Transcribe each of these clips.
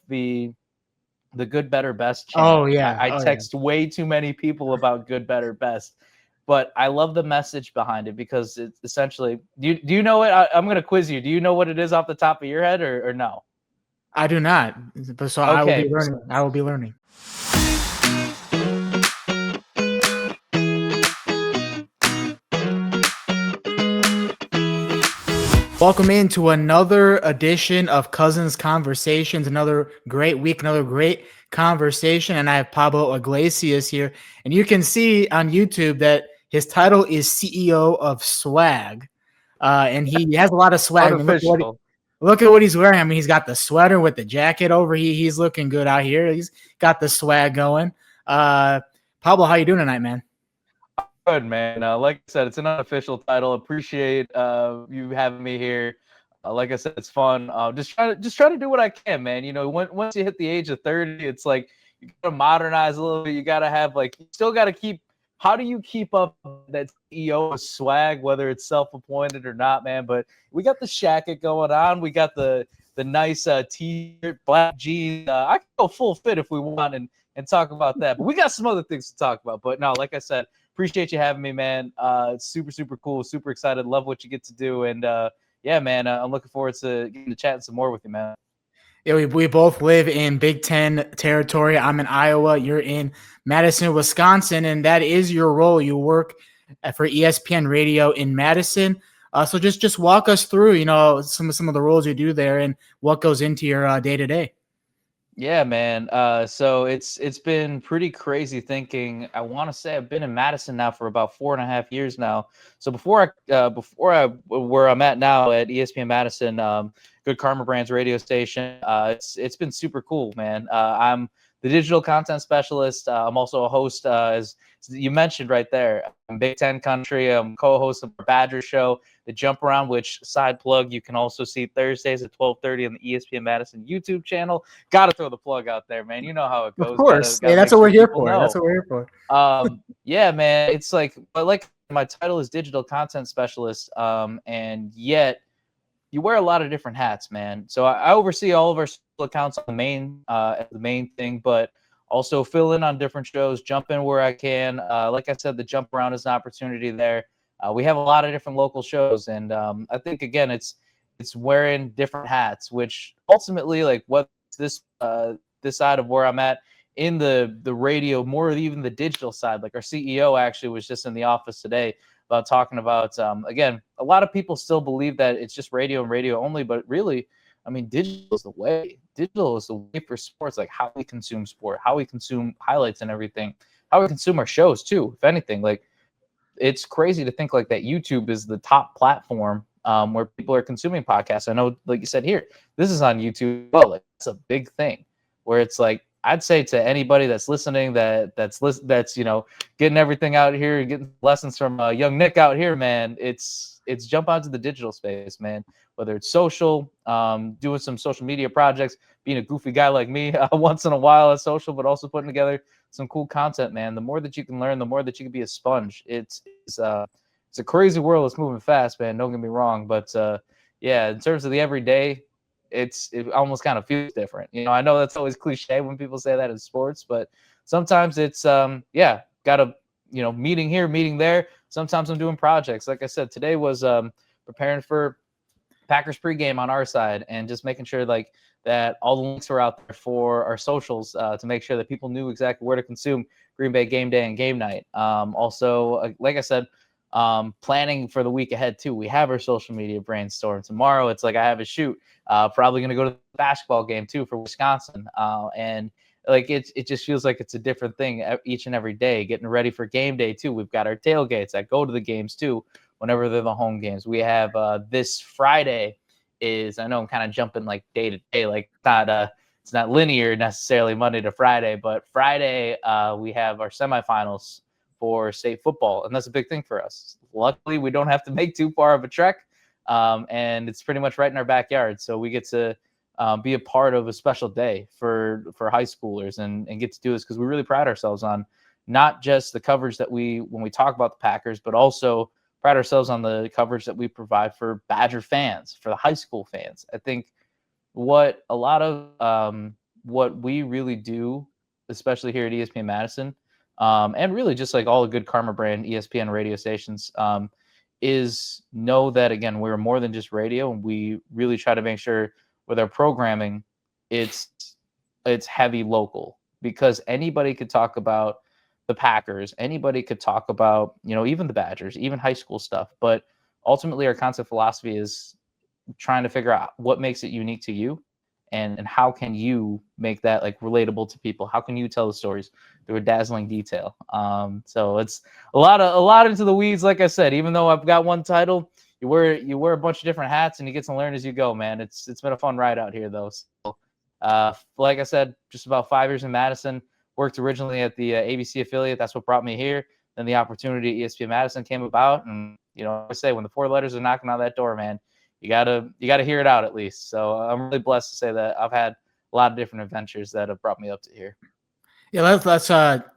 the good, better, best chant. Oh yeah. I Oh yeah. text way too many people about good, better, best, but I love the message behind it because it's essentially. Do you know it? I'm going to quiz you. Do you know what it is off the top of your head, or no? I do not. But so I will be Okay, learning. I will be learning. Welcome into another edition of Cousins Conversations. Another great week, another great conversation. And I have Pablo Iglesias here. And you can see on YouTube that his title is CEO of Swag. And he has a lot of swag. I mean, unofficial. look at what he's wearing. I mean, he's got the sweater with the jacket over. He's looking good out here. He's got the swag going. Pablo, how you doing tonight, man? Good, man. Like I said, it's an unofficial title. Appreciate you having me here. Like I said, it's fun. Just trying to do what I can, man. You know, once you hit the age of 30, it's like you gotta modernize a little bit. You gotta have you still gotta keep. How do you keep up that CEO swag, whether it's self-appointed or not, man? But we got the shacket going on. We got the nice t-shirt, black jeans. I can go full fit if we want and talk about that. But we got some other things to talk about. But no, like I said. Appreciate you having me, man. It's super, super cool. Super excited. Love what you get to do. And yeah, man, I'm looking forward to getting to chatting some more with you, man. Yeah, we both live in Big Ten territory. I'm in Iowa. You're in Madison, Wisconsin, and that is your role. You work for ESPN Radio in Madison. So just walk us through, some of the roles you do there and what goes into your day to day. Yeah, man. So it's been pretty crazy thinking. I want to say I've been in Madison now for about 4.5 years now. So before I where I'm at now at ESPN Madison, Good Karma Brands radio station. It's been super cool, man. I'm the digital content specialist. I'm also a host, as you mentioned right there. I'm Big Ten country. I'm co-host of the Badger Show, the Jump Around, which side plug you can also see Thursdays at 12:30 on the ESPN Madison YouTube channel. Got to throw the plug out there, man. You know how it Of goes. course. Got Hey, to that's make what sure we're here people for. That's know. what we're here for. Yeah, man. It's like my title is digital content specialist. And yet you wear a lot of different hats, man. So I oversee all of our accounts on the main thing, but also fill in on different shows, jump in where I can. Like I said, the jump around is an opportunity there. We have a lot of different local shows, and I think again, it's wearing different hats, which ultimately, like what this side of where I'm at in the radio, more even the digital side. Like our CEO actually was just in the office today about talking about again, a lot of people still believe that it's just radio and radio only, but really, I mean, digital is the way. Digital is the way for sports, like how we consume sport, how we consume highlights and everything, how we consume our shows too. If anything, like it's crazy to think like that YouTube is the top platform where people are consuming podcasts. I know, like you said here, this is on YouTube. Well, like, it's a big thing where it's like I'd say to anybody that's listening that's getting everything out here, getting lessons from young Nick out here, man. It's jump onto the digital space, man. Whether it's social, doing some social media projects, being a goofy guy like me once in a while at social, but also putting together some cool content, man. The more that you can learn, the more that you can be a sponge. It's a crazy world. It's moving fast, man. Don't get me wrong, but yeah, in terms of the everyday, it almost kind of feels different. I know that's always cliche when people say that in sports, but sometimes it's got a meeting here, meeting there. Sometimes I'm doing projects. Like I said, today was preparing for Packers pregame on our side and just making sure like that all the links were out there for our socials to make sure that people knew exactly where to consume Green Bay game day and game night. Also, like I said, planning for the week ahead too. We have our social media brainstorm tomorrow. It's like I have a shoot. Probably going to go to the basketball game too for Wisconsin. And like it just feels like it's a different thing each and every day. Getting ready for game day too. We've got our tailgates that go to the games too whenever they're the home games. We have this Friday is, I know I'm kind of jumping like day to day, like it's not linear necessarily Monday to Friday, but Friday we have our semifinals for state football, and that's a big thing for us. Luckily, we don't have to make too far of a trek, and it's pretty much right in our backyard, so we get to be a part of a special day for high schoolers and get to do this because we really pride ourselves on not just the coverage that when we talk about the Packers, but also pride ourselves on the coverage that we provide for Badger fans, for the high school fans. I think what a lot of what we really do, especially here at ESPN Madison, and really just like all the good Karma brand ESPN radio stations, is know that, again, we're more than just radio, and we really try to make sure with our programming, it's heavy local, because anybody could talk about the Packers, anybody could talk about, even the Badgers, even high school stuff. But ultimately, our concept philosophy is trying to figure out what makes it unique to you, and how can you make that like relatable to people? How can you tell the stories through a dazzling detail? So it's a lot into the weeds. Like I said, even though I've got one title, you wear a bunch of different hats, and you get to learn as you go, man. It's been a fun ride out here, though. So, like I said, just about 5 years in Madison. Worked originally at the ABC affiliate. That's what brought me here. Then the opportunity at ESPN Madison came about, and I say, when the four letters are knocking on that door, man, you gotta hear it out at least. So I'm really blessed to say that I've had a lot of different adventures that have brought me up to here. Yeah, let's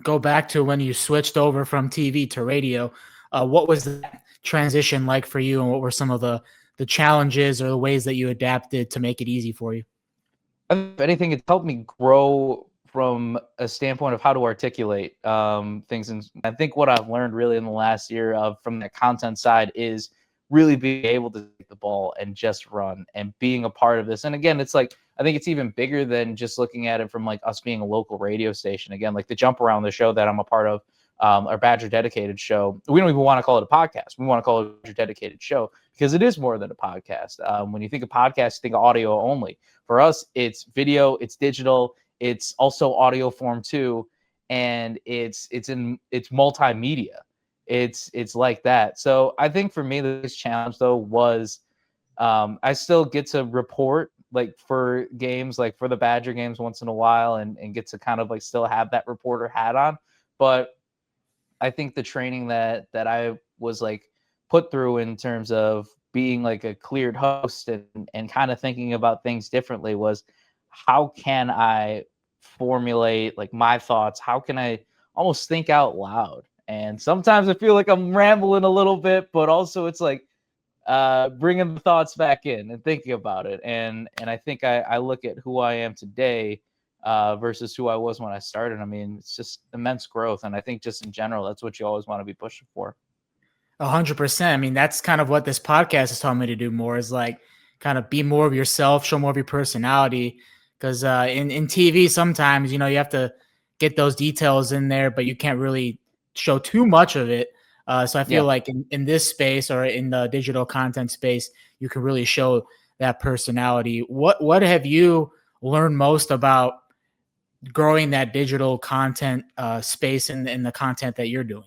go back to when you switched over from TV to radio. What was that transition like for you, and what were some of the challenges or the ways that you adapted to make it easy for you? If anything, it's helped me grow from a standpoint of how to articulate things. And I think what I've learned really in the last year from the content side is really being able to take the ball and just run and being a part of this. And again, it's like, I think it's even bigger than just looking at it from like us being a local radio station. Again, like the Jump Around, the show that I'm a part of, our Badger dedicated show. We don't even want to call it a podcast. We want to call it a Badger dedicated show, because it is more than a podcast. When you think of podcasts, you think of audio only. For us, it's video, it's digital, it's also audio form too, and it's multimedia. It's like that. So I think for me, the biggest challenge though was I still get to report like for games, like for the Badger games once in a while, and get to kind of like still have that reporter hat on. But I think the training that I was like put through in terms of being like a cleared host and kind of thinking about things differently was, how can I formulate like my thoughts? How can I almost think out loud? And sometimes I feel like I'm rambling a little bit, but also it's like bringing the thoughts back in and thinking about it. And I think I look at who I am today versus who I was when I started. I mean, it's just immense growth. And I think just in general, that's what you always want to be pushing for. 100%. I mean, that's kind of what this podcast has taught me to do more, is like kind of be more of yourself, show more of your personality. Because in TV, sometimes, you have to get those details in there, but you can't really show too much of it. So I feel like in this space, or in the digital content space, you can really show that personality. What have you learned most about growing that digital content space in the content that you're doing?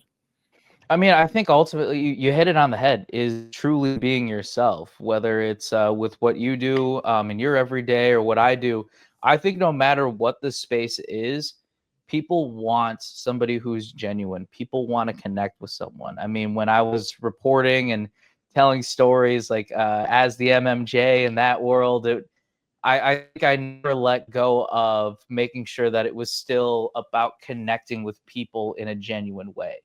I mean, I think ultimately you hit it on the head, is truly being yourself, whether it's with what you do in your everyday or what I do. I think no matter what the space is, people want somebody who's genuine. People want to connect with someone. I mean, when I was reporting and telling stories like as the MMJ in that world, I think I never let go of making sure that it was still about connecting with people in a genuine way.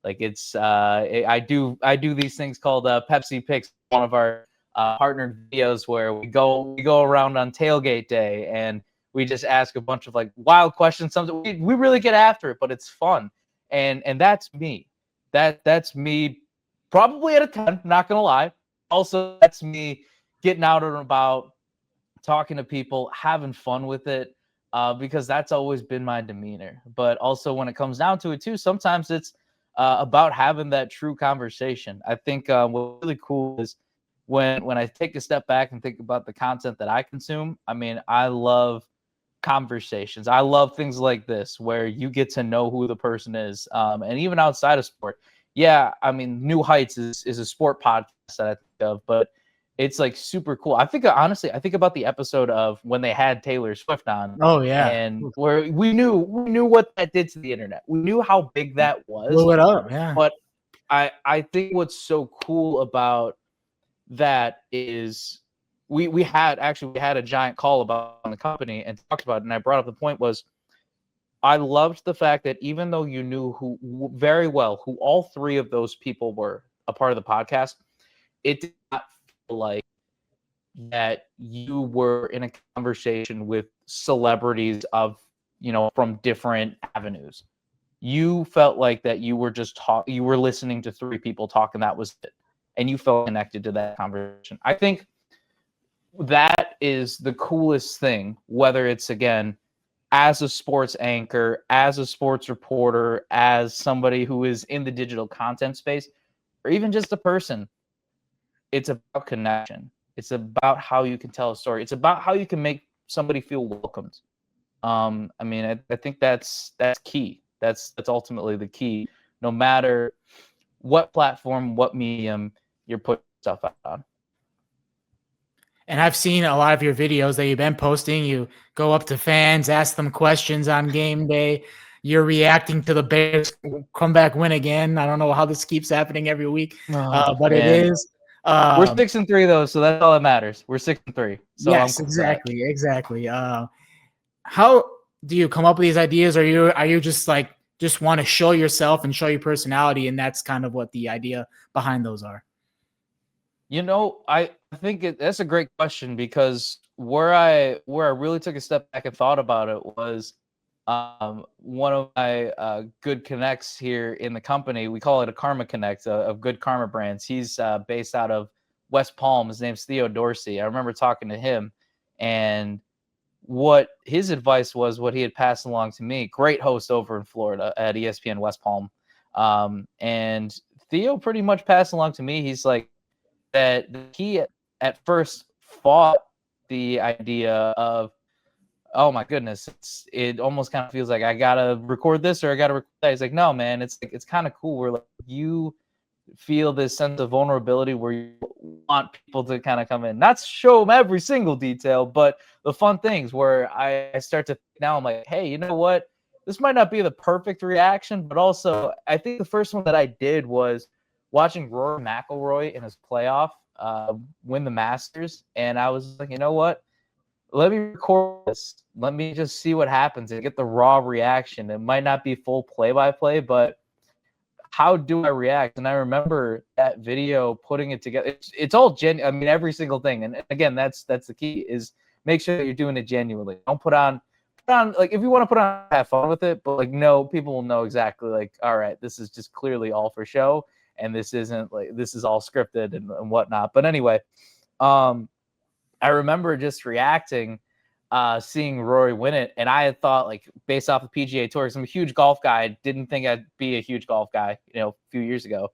Like it's I do these things called Pepsi Picks, one of our partnered videos, where we go around on tailgate day and we just ask a bunch of like wild questions. Something we really get after it, but it's fun. And that's me. That's me probably at a 10, not gonna lie. Also, that's me getting out and about, talking to people, having fun with it, because that's always been my demeanor. But also when it comes down to it too, sometimes it's about having that true conversation. I think what's really cool is when I take a step back and think about the content that I consume. I mean, I love conversations. I love things like this where you get to know who the person is. And even outside of sport. Yeah, I mean, New Heights is a sport podcast that I think of, but it's like super cool. I think honestly, I think about the episode of when they had Taylor Swift on, Oh yeah, and where we knew what that did to the internet. We knew how big that was. blew it up. Yeah. But I think what's so cool about that is we had a giant call about on the company and talked about it, and I brought up the point was, I loved the fact that even though you knew who very well who all three of those people were a part of the podcast, it did not feel like that you were in a conversation with celebrities of, from different avenues. You felt like that you were you were listening to three people talk, and that was it. And you felt connected to that conversation. I think that is the coolest thing, whether it's, again, as a sports anchor, as a sports reporter, as somebody who is in the digital content space, or even just a person. It's about connection. It's about how you can tell a story. It's about how you can make somebody feel welcomed. I mean, I think that's key. That's ultimately the key. No matter what platform, what medium you're putting stuff out on. And I've seen a lot of your videos that you've been posting. You go up to fans, ask them questions on game day. You're reacting to the Bears comeback win again. I don't know how this keeps happening every week, but it Man. is. We're 6-3 though, so that's all that matters. We're 6-3. So yes, I'm cool exactly. How do you come up with these ideas? Are you just want to show yourself and show your personality, and that's kind of what the idea behind those are? I think that's a great question, because where I really took a step back and thought about it was one of my good connects here in the company. We call it a Karma Connect of Good Karma Brands. He's based out of West Palm. His name's Theo Dorsey. I remember talking to him, and what his advice was, what he had passed along to me. Great host over in Florida at ESPN West Palm. And Theo pretty much passed along to me. He's like, that he at first fought the idea of, oh my goodness, it almost kind of feels like I gotta record this or I gotta record that. He's like, no, man, it's kind of cool where like you feel this sense of vulnerability where you want people to kind of come in, not show them every single detail, but the fun things where I start to now I'm like, hey, you know what? This might not be the perfect reaction, but also I think the first one that I did was watching Rory McIlroy in his playoff win the Masters, and I was like, you know what? Let me record this. Let me just see what happens and get the raw reaction. It might not be full play-by-play, but how do I react? And I remember that video, putting it together. It's all genuine. I mean, every single thing. And again, that's the key, is make sure that you're doing it genuinely. Don't put on like, if you want to put on, have fun with it, but like, no, people will know exactly like, all right, this is just clearly all for show, and this isn't like, this is all scripted and whatnot. But anyway, I remember just reacting, seeing Rory win it, and I had thought, like, based off the PGA Tour, because I'm a huge golf guy, I didn't think I'd be a huge golf guy, a few years ago,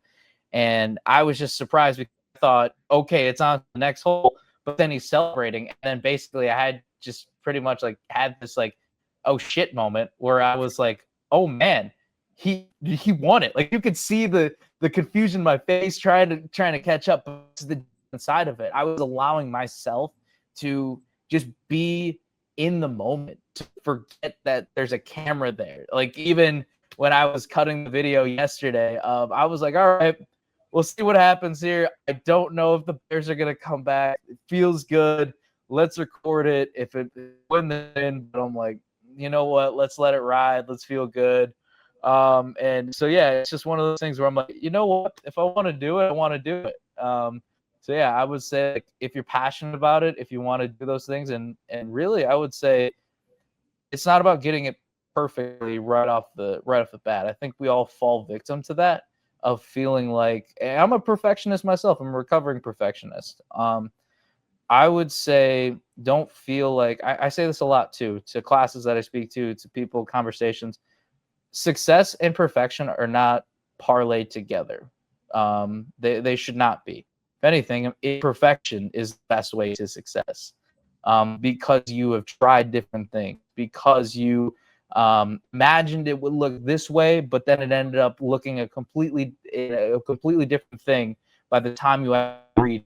and I was just surprised because I thought, okay, it's on the next hole, but then he's celebrating, and then basically I had just pretty much like had this like, oh shit moment where I was like, oh man, he won it. Like, you could see the confusion in my face, trying to catch up. But to the side of it, I was allowing myself to just be in the moment, to forget that there's a camera there. Like, even when I was cutting the video yesterday, I was like, all right, we'll see what happens here. I don't know if the Bears are going to come back. It feels good. Let's record it. If it win, then, but I'm like, you know what? Let's let it ride. Let's feel good. And so, yeah, it's just one of those things where I'm like, you know what? If I want to do it, I want to do it. So yeah, I would say, like, if you're passionate about it, if you want to do those things, and really, I would say it's not about getting it perfectly right off the bat. I think we all fall victim to that, of feeling like, I'm a perfectionist myself. I'm a recovering perfectionist. I would say, don't feel like, I say this a lot too, to classes that I speak to people, conversations. Success and perfection are not parlayed together. They should not be. If anything, imperfection is the best way to success, because you have tried different things, because you imagined it would look this way, but then it ended up looking a completely different thing by the time you read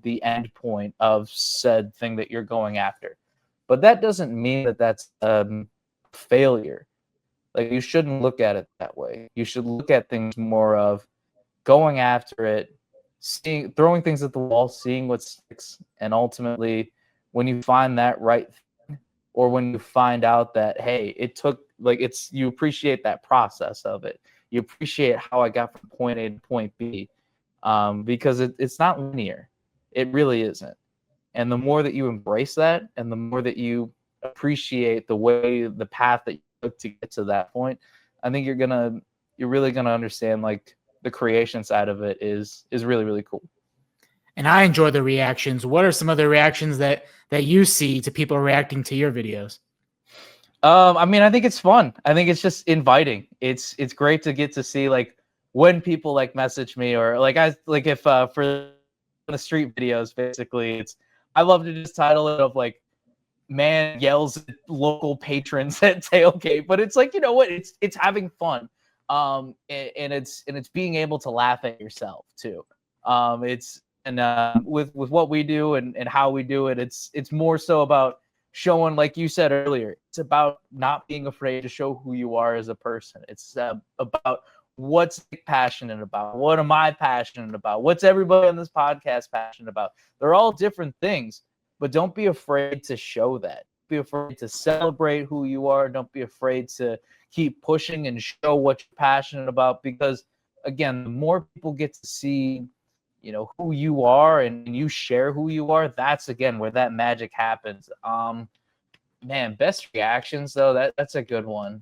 the end point of said thing that you're going after. But that doesn't mean that that's failure. Like, you shouldn't look at it that way. You should look at things more of going after it, throwing things at the wall, seeing what sticks, and ultimately, when you find that right thing, or when you find out that, hey, it took, like, you appreciate that process of it. You appreciate how I got from point A to point B, because it's not linear. It really isn't. And the more that you embrace that, and the more that you appreciate the path that you took to get to that point, I think you're really gonna understand like the creation side of it is really, really cool. And I enjoy the reactions. What are some of the reactions that you see to people reacting to your videos? I mean, I think it's fun. I think it's just inviting. It's great to get to see like when people like message me, or like if for the street videos, basically I love to just title it of like man yells at local patrons at tailgate, but it's like, you know what, it's having fun, and it's being able to laugh at yourself too. It's and with what we do and how we do it, it's more so about showing, like you said earlier, it's about not being afraid to show who you are as a person. It's about what's Nick passionate about, what am I passionate about, what's everybody on this podcast passionate about. They're all different things, but don't be afraid to show that. Be afraid to celebrate who you are. Don't be afraid to keep pushing and show what you're passionate about, because again, the more people get to see, you know, who you are and you share who you are, that's again where that magic happens. Man, best reactions though, that's a good one.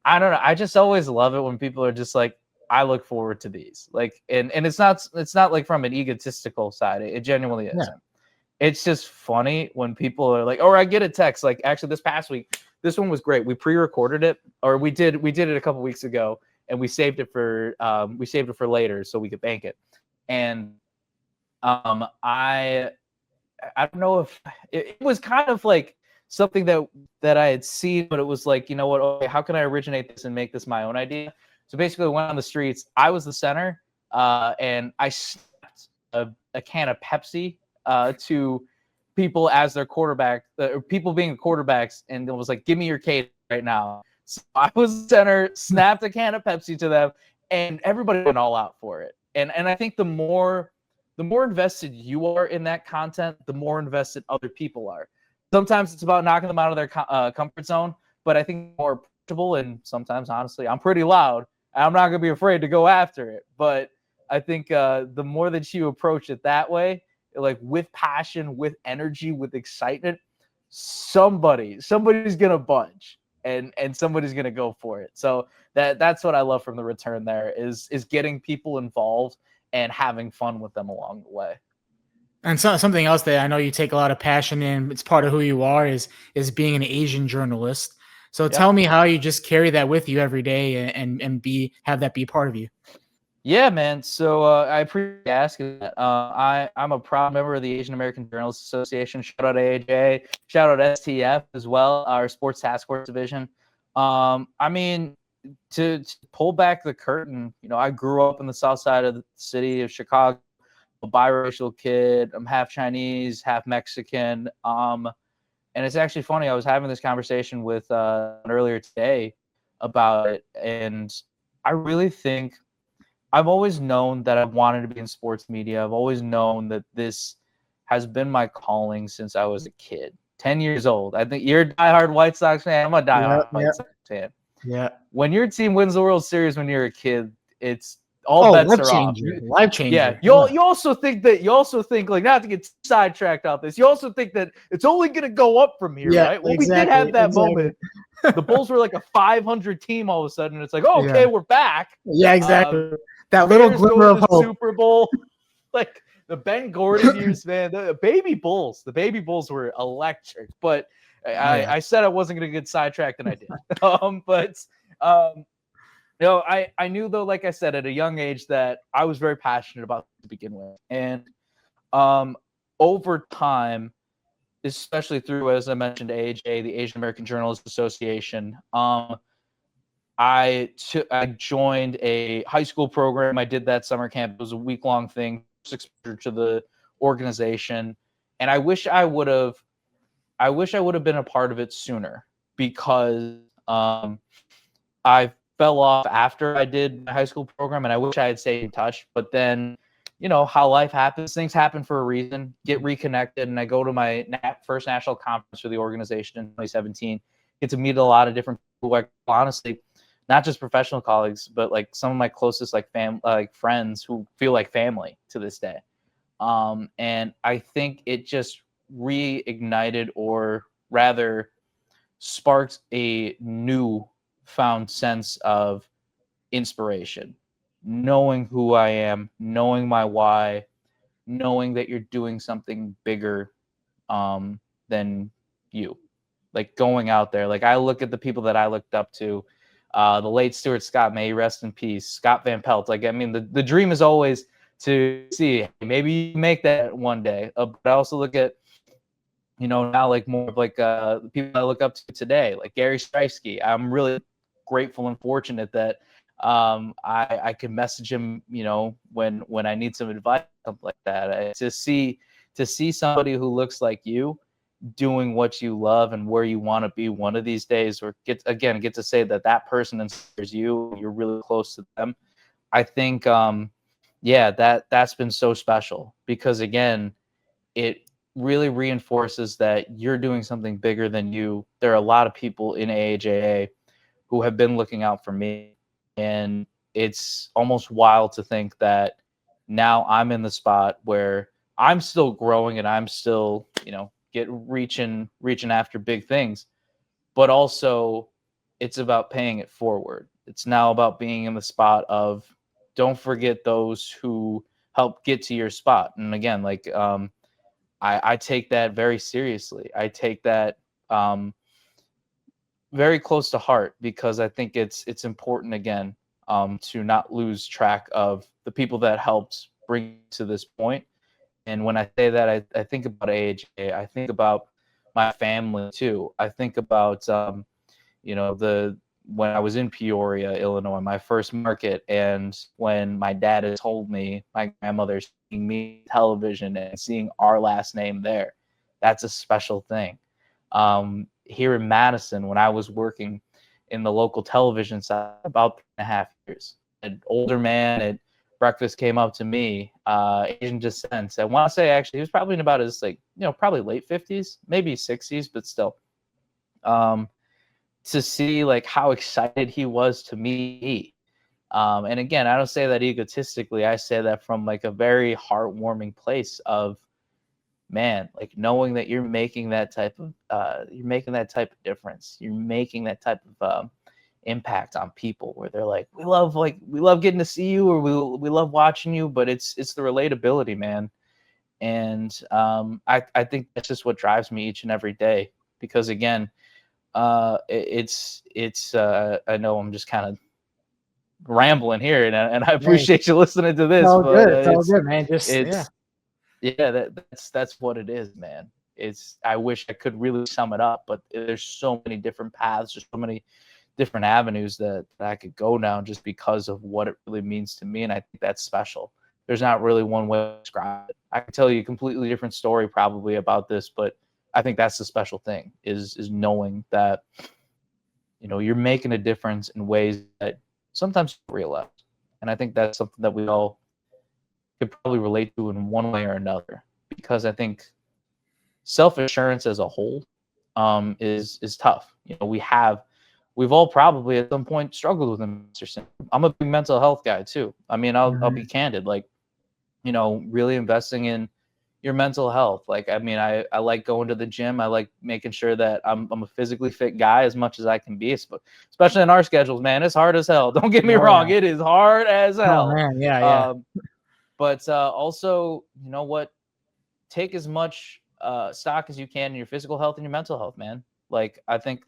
I don't know. I just always love it when people are just like, I look forward to these. Like, and it's not like from an egotistical side. It genuinely isn't. Yeah. It's just funny when people are like, or I get a text like, actually this past week, this one was great. We pre-recorded it, or we did it a couple weeks ago, and we saved it for later so we could bank it. And I don't know if it was kind of like something that I had seen, but it was like, you know what, okay, how can I originate this and make this my own idea? So basically, I went on the streets. I was the center, and I snapped a can of Pepsi to people as their quarterback, people being quarterbacks, and it was like, give me your case right now. So I was the center, snapped a can of Pepsi to them, and everybody went all out for it. And I think the more invested you are in that content, the more invested other people are. Sometimes it's about knocking them out of their comfort zone, but I think more approachable, and sometimes, honestly, I'm pretty loud. I'm not going to be afraid to go after it. But I think the more that you approach it that way, like with passion, with energy, with excitement, somebody's going to budge, and somebody's going to go for it. So that's what I love from the return there is getting people involved and having fun with them along the way. And so, something else that I know you take a lot of passion in, it's part of who you are, is being an Asian journalist. So tell me how you just carry that with you every day and have that be part of you. Yeah, man. So I appreciate you asking that. I'm a proud member of the Asian American Journalists Association. Shout out AAJ. Shout out STF as well, our Sports Task Force division. I mean, to pull back the curtain, you know, I grew up in the south side of the city of Chicago, a biracial kid. I'm half Chinese, half Mexican. And it's actually funny. I was having this conversation with earlier today about it, and I really think I've always known that I wanted to be in sports media. I've always known that this has been my calling since I was a kid, 10 years old. I think you're a diehard White Sox fan. I'm a diehard White Sox fan. Yeah. When your team wins the World Series when you're a kid, it's all bets are off. Life changer. Yeah. You also think like, not to get sidetracked off this, you also think that it's only going to go up from here, right? Well, exactly, we did have that moment. The Bulls were like a 500 team all of a sudden. And it's like, oh, okay, we're back. Yeah, exactly. That little glimmer of hope. Super Bowl, like the Ben Gordon years, man. The baby Bulls were electric. But I said I wasn't going to get sidetracked, and I did. I knew though, like I said, at a young age that I was very passionate about to begin with, and over time, especially through, as I mentioned, AAJ, the Asian American Journalists Association. I joined a high school program. I did that summer camp. It was a week-long thing, exposure to the organization, and I wish I would have been a part of it sooner, because I fell off after I did my high school program, and I wish I had stayed in touch. But then, you know how life happens. Things happen for a reason. Get reconnected, and I go to my first national conference for the organization in 2017. Get to meet a lot of different people, honestly, not just professional colleagues, but like some of my closest friends who feel like family to this day. And I think it just reignited, or rather sparked, a new found sense of inspiration, knowing who I am, knowing my why, knowing that you're doing something bigger than you. Like going out there. Like I look at the people that I looked up to, the late Stuart Scott, may he rest in peace, Scott Van Pelt. Like, I mean, the dream is always to see, hey, maybe you make that one day. But I also look at, now like more of like the people I look up to today, like Gary Streisky. I'm really grateful and fortunate that I can message him, when I need some advice, something like that. To see somebody who looks like you doing what you love and where you want to be one of these days, or get to say that person inspires you, you're really close to them. I think yeah, that's been so special, because again, it really reinforces that you're doing something bigger than you. There are a lot of people in AAJA who have been looking out for me, and it's almost wild to think that now I'm in the spot where I'm still growing, and I'm still, reaching after big things, but also it's about paying it forward. It's now about being in the spot of, don't forget those who help get to your spot. And again, like I take that very seriously. I take that very close to heart, because I think it's important, again, to not lose track of the people that helped bring to this point. And when I say that, I think about AAJ. I think about my family too. I think about the when I was in Peoria, Illinois, my first market, and when my dad had told me my grandmother seeing me on television and seeing our last name there, that's a special thing. Here in Madison, when I was working in the local television side about 3.5 years, an older man at breakfast came up to me, Asian descent. I want to say actually he was probably in about his probably late 50s, maybe 60s, but still. To see like how excited he was to meet me. And again, I don't say that egotistically. I say that from like a very heartwarming place of, man, like knowing that you're making that type of difference. You're making that type of impact on people, where they're like, we love getting to see you, or we love watching you, but it's the relatability, man. And I think that's just what drives me each and every day, because again, it's I know I'm just kind of rambling here, and I Hey, appreciate you listening to it's this, all but good. It's all good, man. Just yeah. it's yeah, that's what it is, man. I wish I could really sum it up, but there's so many different paths, there's so many different avenues that I could go down, just because of what it really means to me. And I think that's special. There's not really one way to describe it. I could tell you a completely different story probably about this, but I think that's the special thing, is knowing that you're making a difference in ways that sometimes you don't realize. And I think that's something that we all could probably relate to in one way or another, because I think self-assurance as a whole is tough. We've all probably at some point struggled with imposter syndrome. I'm a big mental health guy too. I mean, I'll be candid, like, really investing in your mental health. Like, I mean, I like going to the gym. I like making sure that I'm a physically fit guy as much as I can be, especially in our schedules, man. It's hard as hell. Don't get me wrong. Yeah. It is hard as Oh hell. man, yeah. But also, you know what? Take as much stock as you can in your physical health and your mental health, man. Like, I think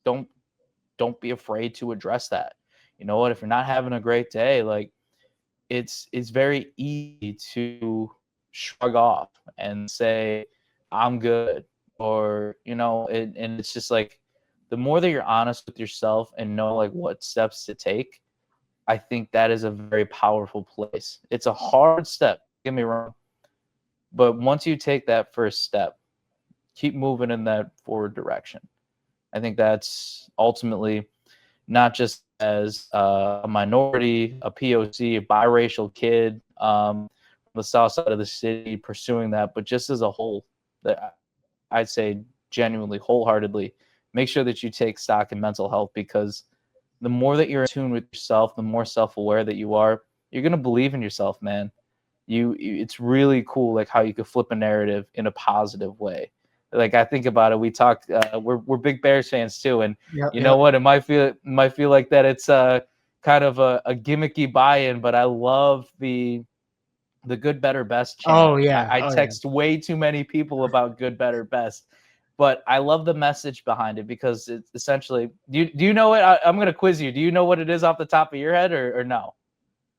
don't be afraid to address that. You know what? If you're not having a great day, like, it's very easy to shrug off and say, I'm good, or and it's just like, the more that you're honest with yourself and know like what steps to take, I think that is a very powerful place. It's a hard step, don't get me wrong, but once you take that first step, keep moving in that forward direction. I think that's ultimately, not just as a minority, a POC, a biracial kid from the south side of the city pursuing that, but just as a whole, that I'd say genuinely, wholeheartedly, make sure that you take stock in mental health, because the more that you're in tune with yourself, the more self-aware that you are, you're going to believe in yourself, man. it's really cool like how you could flip a narrative in a positive way. Like I think about it, we talk we're big Bears fans too, and Yep, you know yep. what, it might feel like that it's kind of a gimmicky buy-in, but I love the good, better, best chant. Oh yeah. I Oh yeah. text way too many people about good, better, best, but I love the message behind it because it's essentially. Do you know it? I'm going to quiz you. Do you know what it is off the top of your head, or no?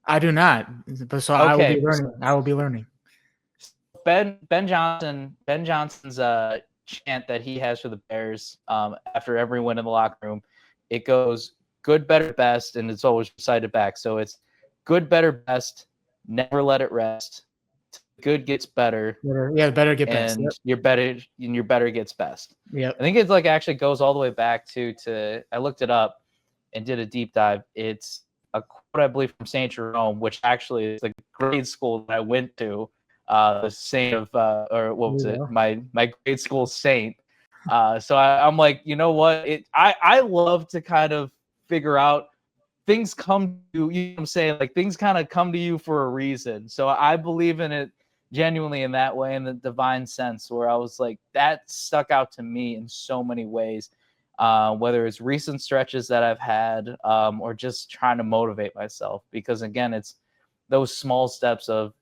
I do not. But so I will be Okay, learning. I will be learning. Ben Johnson's chant that he has for the Bears after every win in the locker room, it goes good, better, best, and it's always recited back. So it's good, better, best, never let it rest. Good gets better, Better, yeah, better get best. Yep. and your better gets best. I Yep. think it's like actually goes all the way back to I looked it up and did a deep dive. It's a quote I believe from Saint Jerome, which actually is the grade school that I went to. The saint of or what was it? My grade school saint. So I'm like, you know what? I love to kind of figure out things come to you know what I'm saying, like things kind of come to you for a reason. So I believe in it genuinely in that way, in the divine sense, where I was like, that stuck out to me in so many ways. Whether it's recent stretches that I've had, or just trying to motivate myself, because again, it's those small steps of,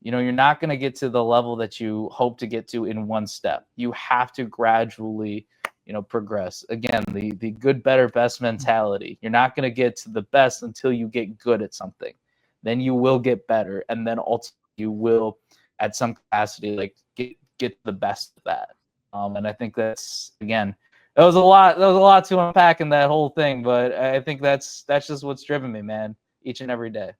you know, you're not going to get to the level that you hope to get to in one step. You have to gradually, you know, progress. Again, the good, better, best mentality. You're not going to get to the best until you get good at something. Then you will get better, and then ultimately you will, at some capacity, like get the best of that. And I think that's again, that was a lot. That was a lot to unpack in that whole thing, but I think that's just what's driven me, man, each and every day.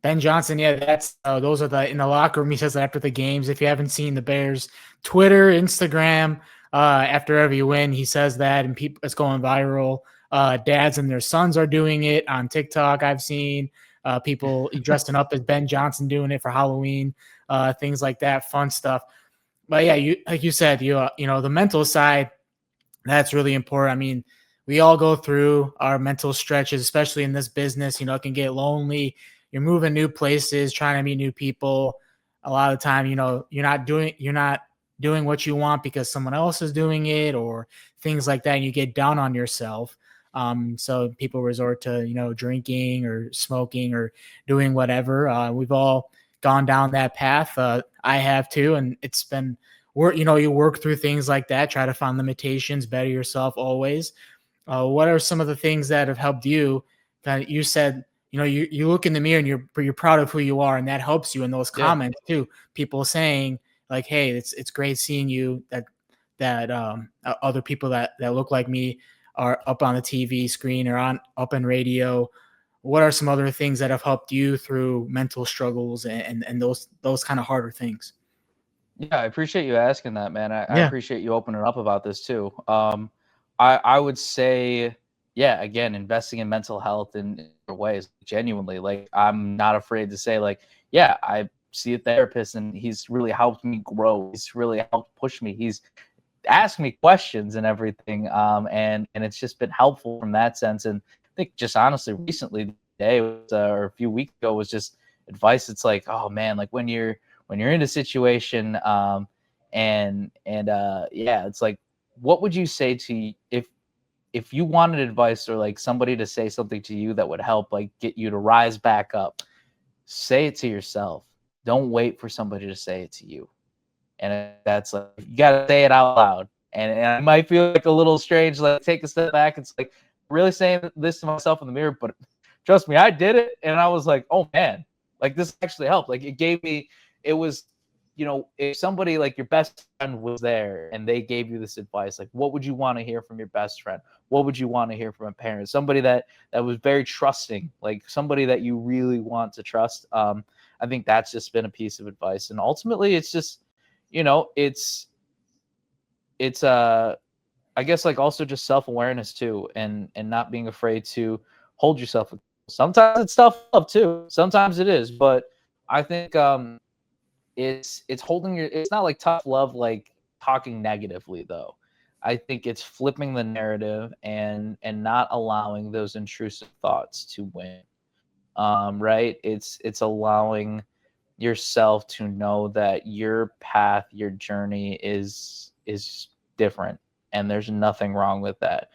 Ben Johnson, yeah, that's those are the in the locker room. He says that after the games. If you haven't seen the Bears Twitter, Instagram, after every win, he says that, and people it's going viral. Dads and their sons are doing it on TikTok. I've seen people dressing up as Ben Johnson doing it for Halloween, things like that, fun stuff. But yeah, you like you said, you know the mental side, that's really important. I mean, we all go through our mental stretches, especially in this business. You know, it can get lonely. You're moving new places, trying to meet new people. A lot of the time, you know, you're not doing what you want because someone else is doing it or things like that. And you get down on yourself. So people resort to, you know, drinking or smoking or doing whatever. We've all gone down that path. I have too. And it's been work, you know, you work through things like that, try to find limitations, better yourself always. What are some of the things that have helped you? That you said, you know, you look in the mirror and you're proud of who you are, and that helps you in those Yeah. comments too. People saying like, "Hey, it's great seeing you." That other people that look like me are up on the TV screen or on up in radio. What are some other things that have helped you through mental struggles and those kind of harder things? Yeah, I appreciate you asking that, man. I Yeah. appreciate you opening up about this too. I would say, yeah, again, investing in mental health in other ways, genuinely. Like, I'm not afraid to say, like, yeah, I see a therapist and he's really helped me grow. He's really helped push me. He's asked me questions and everything. And it's just been helpful from that sense. And I think just honestly, recently, today or a few weeks ago, was just advice. It's like, oh man, like when you're in a situation, yeah, it's like, what would you say to if you wanted advice or like somebody to say something to you that would help like get you to rise back up? Say it to yourself. Don't wait for somebody to say it to you. And that's like, you gotta say it out loud. And it might feel like a little strange, like take a step back. It's like really saying this to myself in the mirror, but trust me, I did it, and I was like, oh man, like this actually helped. Like it gave me, it was, you know, if somebody like your best friend was there and they gave you this advice, like what would you want to hear from your best friend? What would you want to hear from a parent? Somebody that was very trusting, like somebody that you really want to trust. I think that's just been a piece of advice, and ultimately, it's just, you know, it's I guess like also just self-awareness too, and not being afraid to hold yourself. Sometimes it's tough love too. Sometimes it is, but I think it's holding your, it's not like tough love like talking negatively though. I think it's flipping the narrative and not allowing those intrusive thoughts to win. Right? It's allowing yourself to know that your path, your journey is different, and there's nothing wrong with that.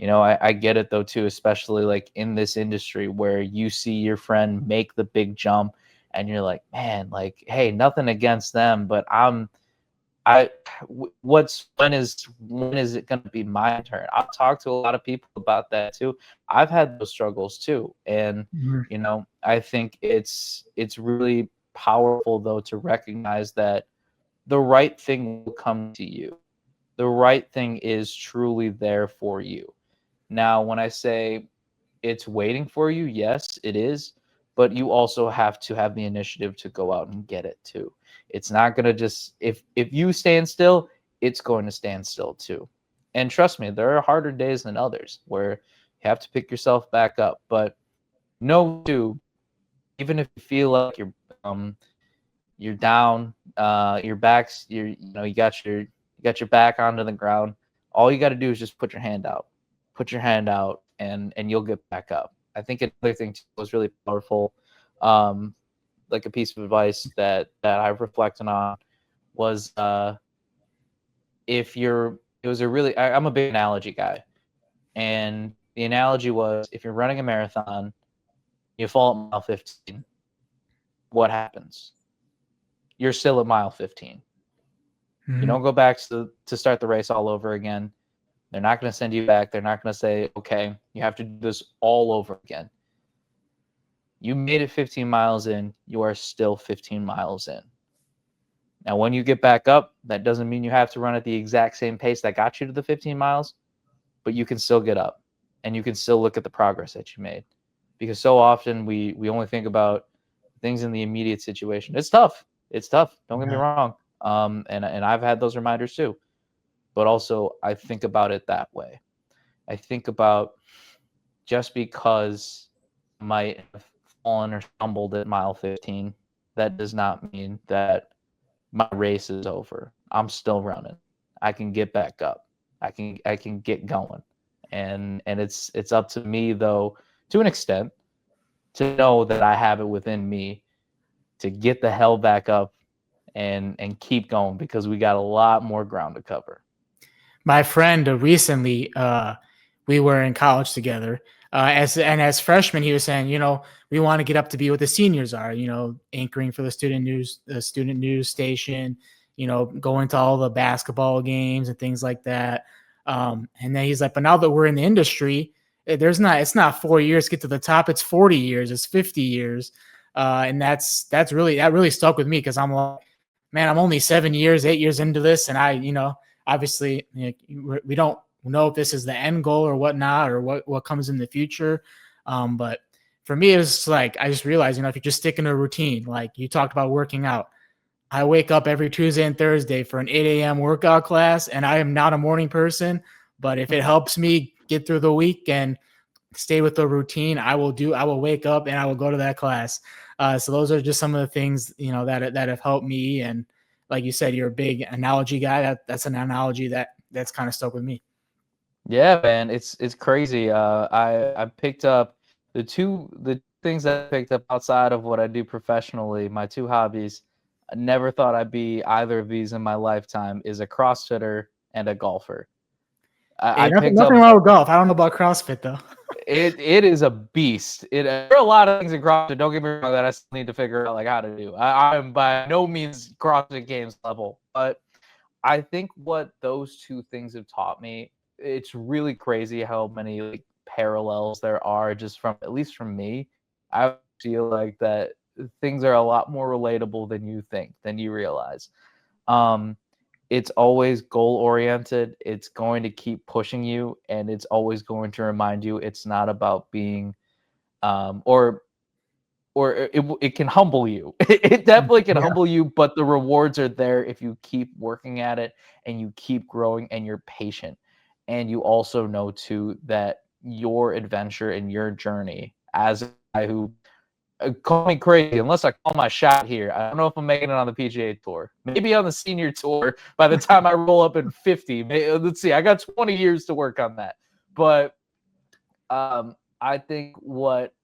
I get it though too, especially like in this industry where you see your friend make the big jump and you're like, man, like, hey, nothing against them, but when is it going to be my turn? I've talked to a lot of people about that too. I've had those struggles too, and Mhm. I think it's really powerful though to recognize that the right thing will come to you. The right thing is truly there for you. Now, when I say it's waiting for you, yes, it is, but you also have to have the initiative to go out and get it too. It's not going to just if you stand still, it's going to stand still too. And trust me, there are harder days than others where you have to pick yourself back up, but know too, even if you feel like you're down, your back's you got your back onto the ground. All you got to do is just put your hand out. Put your hand out, and you'll get back up. I think another thing too was really powerful. Um, like a piece of advice that I've reflected on was if you're it was a really I'm a big analogy guy, and the analogy was if you're running a marathon, you fall at mile 15. What happens? You're still at mile 15. You Mhm. don't go back to start the race all over again. They're not going to send you back. They're not going to say, okay, you have to do this all over again. You made it 15 miles in. You are still 15 miles in. Now, when you get back up, that doesn't mean you have to run at the exact same pace that got you to the 15 miles, but you can still get up and you can still look at the progress that you made. Because so often we only think about things in the immediate situation. It's tough. It's tough. Don't get me Yeah. wrong. And I've had those reminders too. But also, I think about it that way. I think about just because I might have fallen or stumbled at mile 15, that does not mean that my race is over. I'm still running. I can get back up. I can get going. And it's up to me though, to an extent, to know that I have it within me to get the hell back up and keep going because we got a lot more ground to cover. My friend recently, we were in college together. As freshmen, he was saying, we want to get up to be what the seniors are. Anchoring for the student news station. Going to all the basketball games and things like that. And then he's like, but now that we're in the industry, it's not 4 years to get to the top. It's 40 years. It's 50 years. And that really stuck with me because I'm like, man, I'm only 7 years, 8 years into this, and obviously we don't know if this is the end goal or whatnot or what comes in the future. But for me, it's like I just realized, if you just stick in a routine, like you talked about working out. I wake up every Tuesday and Thursday for an 8 a.m. workout class, and I am not a morning person. But if it helps me get through the week and stay with the routine, I will wake up and I will go to that class. So those are just some of the things, that have helped me. And like you said, you're a big analogy guy. That's an analogy that's kind of stuck with me. Yeah, man, it's crazy. I picked up the things that I picked up outside of what I do professionally, my two hobbies. I never thought I'd be either of these in my lifetime. Is a CrossFitter and a golfer. Hey, I nothing, picked nothing up wrong with golf. I don't know about CrossFit though. it is a beast. There are a lot of things in CrossFit. Don't get me wrong that I still need to figure out like how to do. I am by no means CrossFit Games level, but I think what those two things have taught me, it's really crazy how many like parallels there are just from at least from me. I feel like that things are a lot more relatable than you think, than you realize. Um, it's always goal oriented. It's going to keep pushing you, and it's always going to remind you it's not about being or it can humble you. It definitely can Yeah. humble you, but the rewards are there if you keep working at it and you keep growing and you're patient. And you also know too that your adventure and your journey as a guy who call me crazy unless I call my shot here. I don't know if I'm making it on the PGA Tour. Maybe on the senior tour by the time I roll up in 50. Let's see. I got 20 years to work on that. But I think what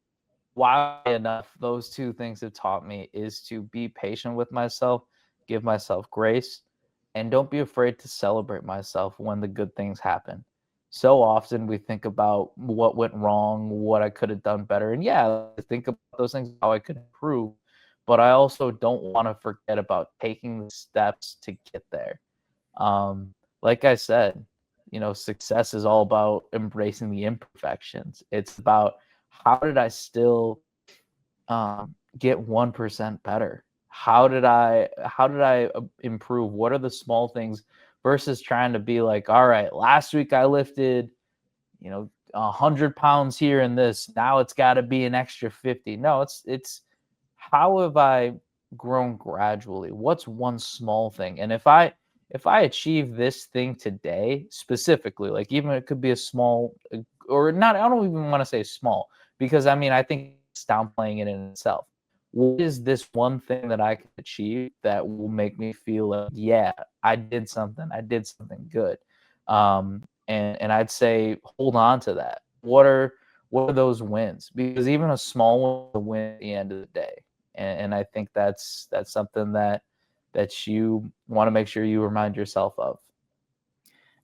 why enough, those two things have taught me is to be patient with myself, give myself grace, and don't be afraid to celebrate myself when the good things happen. So often we think about what went wrong, what I could have done better. And yeah, I think about those things, how I could improve. But I also don't want to forget about taking the steps to get there. Like I said, success is all about embracing the imperfections. It's about how did I still get 1% better? How did I improve? What are the small things versus trying to be like, all right, last week I lifted, 100 pounds here in this. Now it's got to be an extra 50. No, it's how have I grown gradually? What's one small thing? And if I achieve this thing today specifically, like even it could be a small or not, I don't even want to say small because I mean I think it's downplaying it in itself. What is this one thing that I can achieve that will make me feel like, yeah, I did something. I did something good. And I'd say hold on to that. What are those wins? Because even a small one is a win at the end of the day. And I think that's something that you want to make sure you remind yourself of.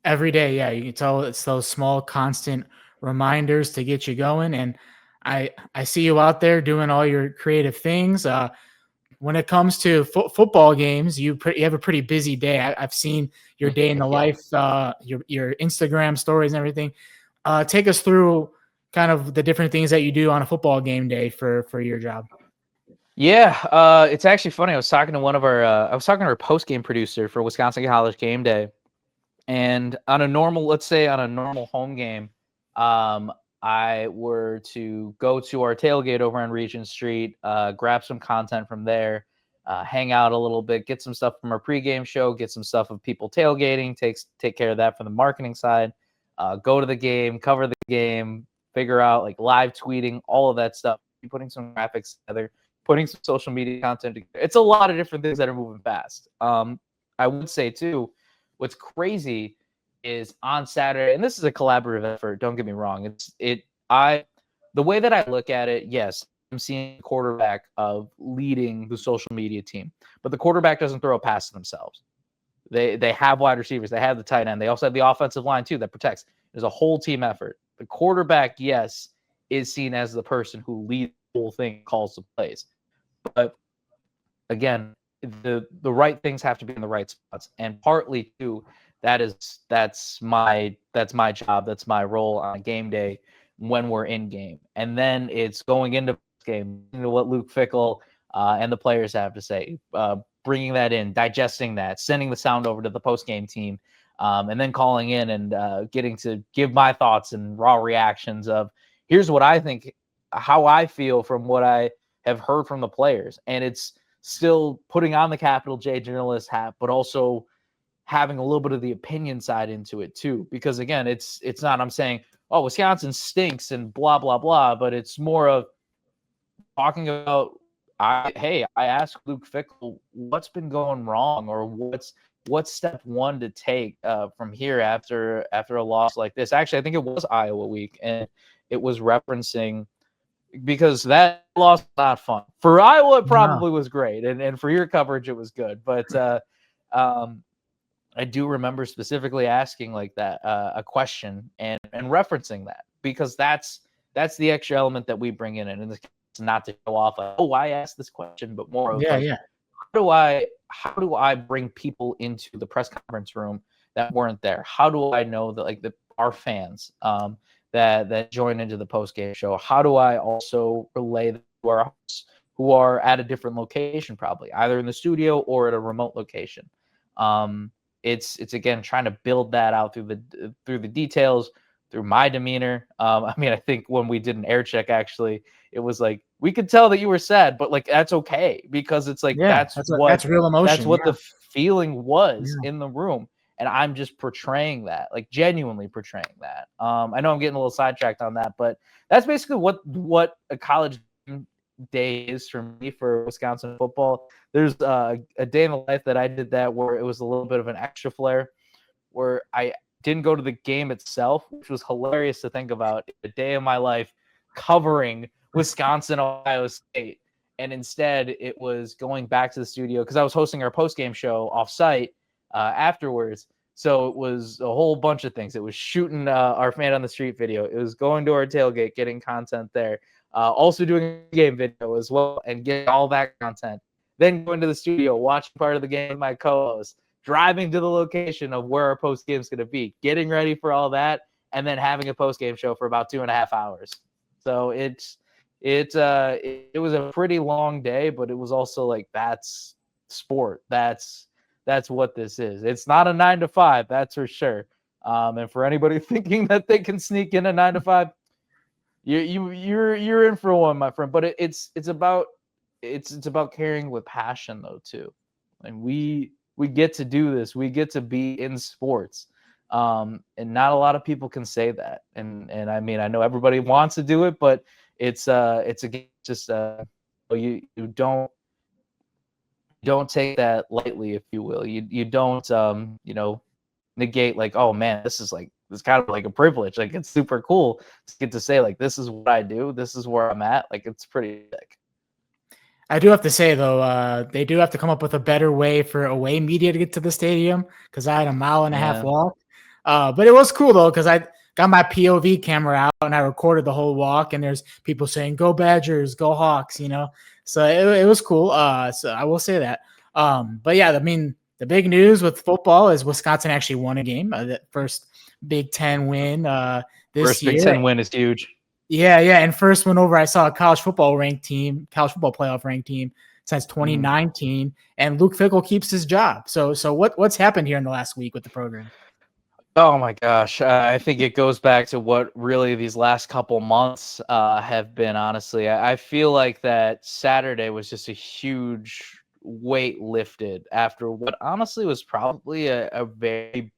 Every day, yeah, you can tell it's those small, constant reminders to get you going. And I see you out there doing all your creative things. When it comes to football games, you have a pretty busy day. I've seen your day in the Yeah. life, your Instagram stories and everything. Take us through kind of the different things that you do on a football game day for your job. Yeah, it's actually funny. I was talking to our post game producer for Wisconsin College Game Day, and let's say on a normal home game, I were to go to our tailgate over on Regent Street, grab some content from there, hang out a little bit, get some stuff from our pregame show, get some stuff of people tailgating, take care of that from the marketing side, go to the game, cover the game, figure out like live tweeting, all of that stuff, putting some graphics together, putting some social media content together. It's a lot of different things that are moving fast. I would say too, what's crazy is on Saturday, and this is a collaborative effort. Don't get me wrong. The way that I look at it, yes, I'm seeing the quarterback of leading the social media team, but the quarterback doesn't throw a pass to themselves. They have wide receivers. They have the tight end. They also have the offensive line too that protects. There's a whole team effort. The quarterback, yes, is seen as the person who leads the whole thing, calls the plays. But again, the right things have to be in the right spots, and partly too, that's my job, that's my role on game day when we're in game, and then it's going into game, what Luke Fickell and the players have to say, bringing that in, digesting that, sending the sound over to the post game team, and then calling in and getting to give my thoughts and raw reactions of here's what I think, how I feel from what I have heard from the players, and it's still putting on the capital J journalist hat, but also having a little bit of the opinion side into it too. Because again, it's not I'm saying, oh, Wisconsin stinks and blah blah blah, but it's more of talking about I asked Luke Fickell what's been going wrong or what's step one to take from here after a loss like this. Actually, I think it was Iowa week, and it was referencing because that loss was not fun. For Iowa, it probably was great, and for your coverage, it was good. But I do remember specifically asking like that a question and referencing that because that's the extra element that we bring in, and it's not to show off like, oh, I asked this question, but more of like, how do I bring people into the press conference room that weren't there? How do I know that like our fans that join into the post game show? How do I also relay that to our hosts who are at a different location, probably either in the studio or at a remote location? It's again trying to build that out through the details, through my demeanor. I mean, I think when we did an air check, actually, it was like we could tell that you were sad, but like that's okay because it's like that's real emotion. That's what the feeling was in the room, and I'm just portraying that, like genuinely portraying that. I know I'm getting a little sidetracked on that, but that's basically what a college day is for me for Wisconsin football. There's a day in the life that I did that where it was a little bit of an extra flair, where I didn't go to the game itself, which was hilarious to think about. A day of my life covering Wisconsin, Ohio State. And instead, it was going back to the studio because I was hosting our post-game show off-site afterwards. So it was a whole bunch of things. It was shooting our fan on the street video. It was going to our tailgate, getting content there. Also doing a game video as well and getting all that content. Then going to the studio, watching part of the game with my co-host, driving to the location of where our post-game is going to be, getting ready for all that, and then having a post-game show for about 2.5 hours. So it was a pretty long day, but it was also like, that's sport. That's what this is. It's not a 9 to 5, that's for sure. And for anybody thinking that they can sneak in a 9 to 5, you're in for one, my friend. But it's about caring with passion though too. And we get to do this. We get to be in sports. And not a lot of people can say that. And I mean, I know everybody wants to do it, but it's just you don't take that lightly, if you will. You don't negate like, oh man, this is kind of like a privilege. Like, it's super cool to get to say like, this is what I do, this is where I'm at. Like, it's pretty sick. I do have to say though, they do have to come up with a better way for away media to get to the stadium, because I had a 1.5 mile walk. But it was cool though, because I got my POV camera out and I recorded the whole walk, and there's people saying "Go Badgers, go Hawks," So it was cool. So I will say that. But yeah, I mean, the big news with football is Wisconsin actually won a game. The first Big Ten win this year. First Big Ten win is huge. Yeah, and first win over, I saw a college football playoff ranked team since 2019, and Luke Fickell keeps his job. So what's happened here in the last week with the program? Oh my gosh, I think it goes back to what really these last couple months have been. Honestly, I feel like that Saturday was just a huge weight lifted after what honestly was probably a very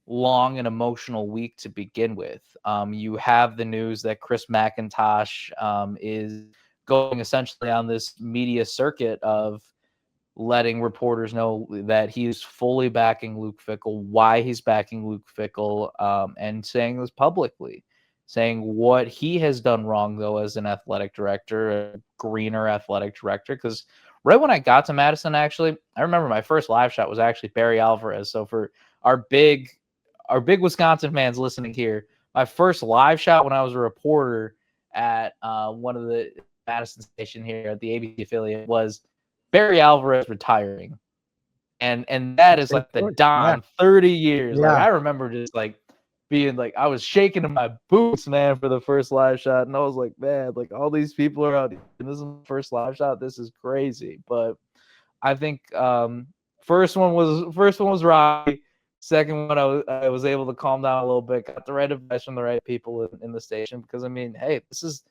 long and emotional week to begin with. You have the news that Chris McIntosh is going essentially on this media circuit of letting reporters know that he's fully backing Luke Fickell, why he's backing Luke Fickell, and saying this publicly, saying what he has done wrong, though, as an athletic director, a greener athletic director. Because right when I got to Madison, actually, I remember my first live shot was actually Barry Alvarez. So for our big Wisconsin fans listening here, my first live shot when I was a reporter at one of the Madison station here at the ABC affiliate was Barry Alvarez retiring. And that is like the Don 30 years. Yeah. Like, I remember just like being like, I was shaking in my boots, man, for the first live shot. And I was like, man, like all these people are out here, and this is my first live shot. This is crazy. But I think first one was Rocky. Second one, I was able to calm down a little bit, got the right advice from the right people in the station. Because I mean, hey, this is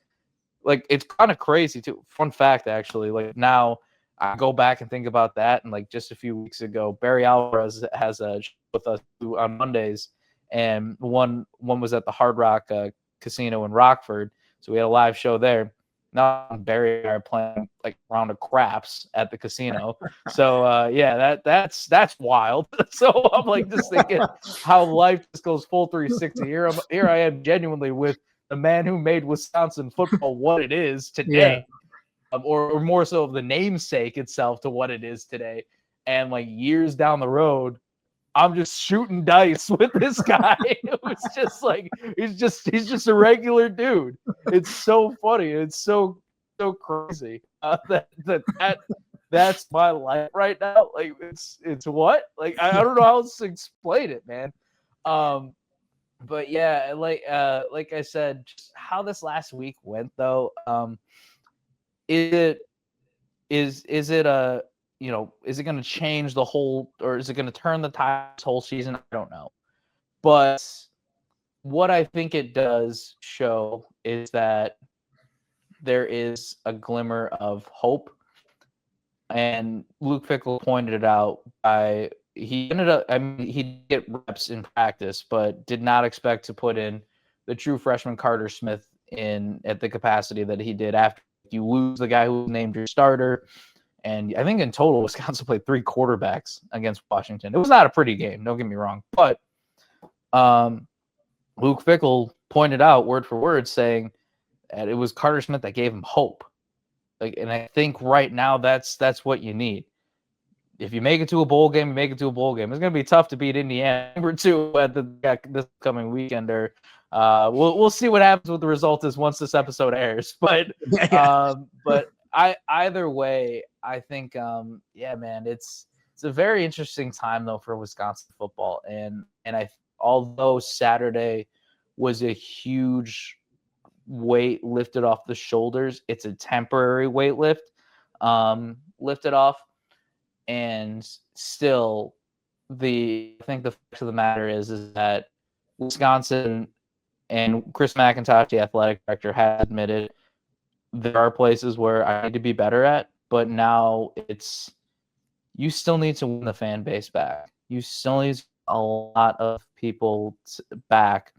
like, it's kind of crazy too. Fun fact, actually, like now I go back and think about that, and like just a few weeks ago, Barry Alvarez has a show with us on Mondays, and one was at the Hard Rock Casino in Rockford, so we had a live show there. Now Barry and I are playing like a round of craps at the casino, so yeah, that's wild. So I'm like just thinking how life just goes full 360. Here I am genuinely with the man who made Wisconsin football what it is today. Yeah. Or more so of the namesake itself to what it is today. And like years down the road, I'm just shooting dice with this guy. It was just like, he's just a regular dude. It's so funny. It's so crazy that's my life right now. Like it's what? Like, I don't know how else to explain it, man. But yeah, like I said, just how this last week went though. Is it going to change the whole, or is it going to turn the tide this whole season? I don't know. But what I think it does show is that there is a glimmer of hope. And Luke Fickell pointed it out he did get reps in practice, but did not expect to put in the true freshman Carter Smith in at the capacity that he did after you lose the guy who was named your starter. And I think in total, Wisconsin played 3 quarterbacks against Washington. It was not a pretty game, don't get me wrong. But Luke Fickell pointed out word for word saying And it was Carter Smith that gave him hope. And I think right now that's what you need. If you make it to a bowl game, you make it to a bowl game. It's going to be tough to beat Indiana number 2 at this coming weekend. Or we'll see what happens with the result is once this episode airs. But either way, I think man, it's a very interesting time though for Wisconsin football. And although Saturday was a huge weight lifted off the shoulders, it's a temporary weight lifted off. And still, I think the fact of the matter is that Wisconsin and Chris McIntosh, the athletic director, has admitted there are places where I need to be better at, but now you still need to win the fan base back. You still need a lot of people back,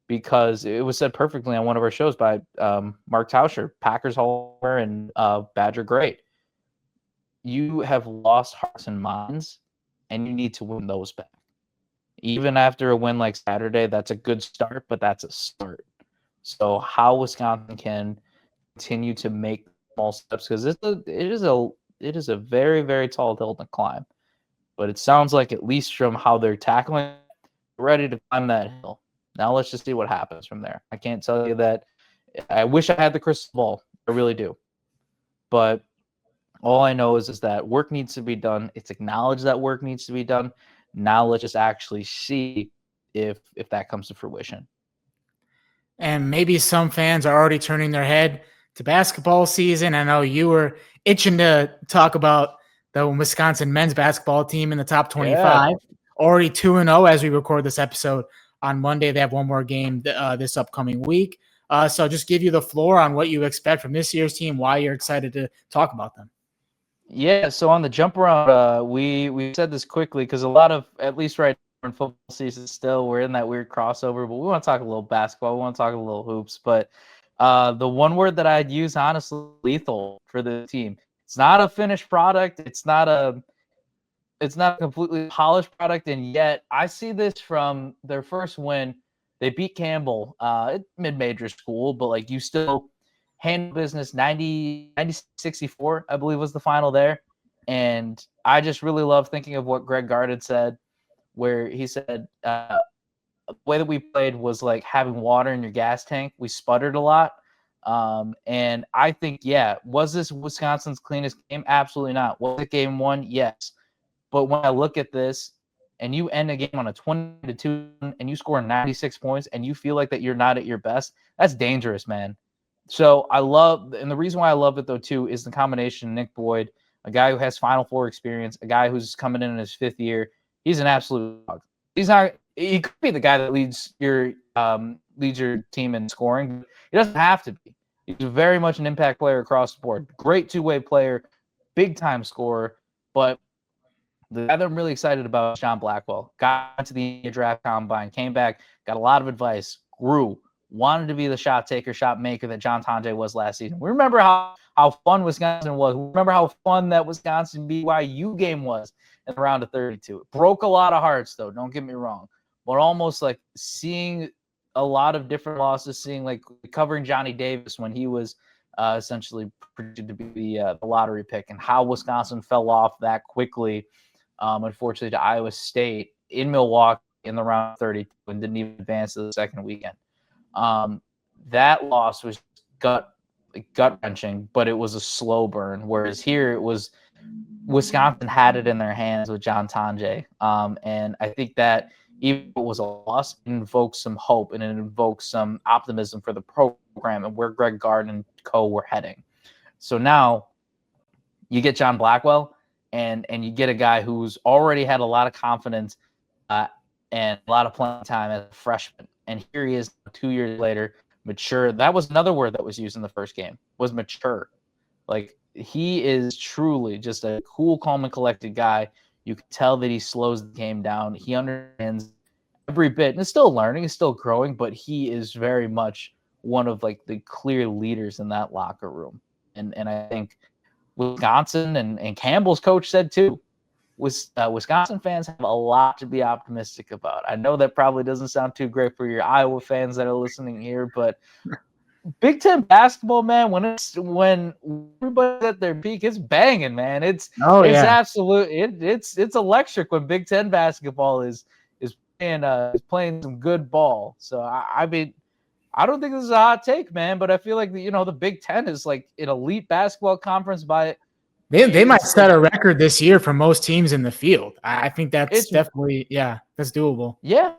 because it was said perfectly on one of our shows by Mark Tauscher, Packers Hall and Badger Great. You have lost hearts and minds, and you need to win those back. Even after a win like Saturday, that's a good start, but that's a start. So how Wisconsin can continue to make small steps, because it is a very, very tall hill to climb. But it sounds like, at least from how they're tackling, they're ready to climb that hill. Now let's just see what happens from there. I can't tell you that. I wish I had the crystal ball. I really do. But all I know is that work needs to be done. It's acknowledged that work needs to be done. Now let's just actually see if that comes to fruition. And maybe some fans are already turning their head to basketball season. I know you were itching to talk about the Wisconsin men's basketball team in the top 25. Yeah. Already 2-0 as we record this episode on Monday. They have one more game this upcoming week. So just give you the floor on what you expect from this year's team, why you're excited to talk about them. Yeah, so on the jump around, we said this quickly because a lot of, at least right now in football season still, we're in that weird crossover, but we want to talk a little basketball. We want to talk a little hoops. But the one word that I'd use, honestly, lethal for the team. It's not a finished product. It's not a completely polished product. And yet I see this from their first win. They beat Campbell, mid-major school, but like you still handle business. 90-64, I believe, was the final there. And I just really love thinking of what Greg Gard said, where he said the way that we played was like having water in your gas tank. We sputtered a lot. And I think, was this Wisconsin's cleanest game? Absolutely not. Was it game one? Yes. But when I look at this, and you end a game on a 20-2 and you score 96 points and you feel like that you're not at your best, that's dangerous, man. So and the reason why I love it though too is the combination of Nick Boyd, a guy who has Final Four experience, a guy who's coming in his 5th year. He's an absolute dog. He could be the guy that leads your team in scoring. He doesn't have to be. He's very much an impact player across the board. Great two-way player, big time scorer. But the guy that I'm really excited about is John Blackwell. Got into the draft combine, came back, got a lot of advice, grew, wanted to be the shot taker, shot maker that John Tonje was last season. We remember how fun Wisconsin was. We remember how fun that Wisconsin BYU game was in the round of 32. It broke a lot of hearts, though. Don't get me wrong. But almost like seeing a lot of different losses, seeing like covering Johnny Davis when he was essentially predicted to be the lottery pick, and how Wisconsin fell off that quickly, unfortunately, to Iowa State in Milwaukee in the round 32 and didn't even advance to the second weekend. That loss was gut-wrenching, but it was a slow burn, whereas here it was Wisconsin had it in their hands with John Tonje. And I think that even if it was a loss, it invokes some hope and it invokes some optimism for the program and where Greg Gard and co were heading. So now you get John Blackwell and you get a guy who's already had a lot of confidence and a lot of playing time as a freshman. And here he is 2 years later, mature. That was another word that was used in the first game, was mature. Like, he is truly just a cool, calm, and collected guy. You can tell that he slows the game down. He understands every bit, and is still learning, is still growing, but he is very much one of like the clear leaders in that locker room. And I think Wisconsin and Campbell's coach said too, Wisconsin fans have a lot to be optimistic about. I know that probably doesn't sound too great for your Iowa fans that are listening here, but Big Ten basketball, man, when everybody's at their peak, it's banging, man. It's Yeah. absolute. It's electric when Big Ten basketball is playing some good ball. So I mean, I don't think this is a hot take, man, but I feel like the Big Ten is like an elite basketball conference by They might it's like set a record this year for most teams in the field. I think that's it's definitely, that's doable. yeah.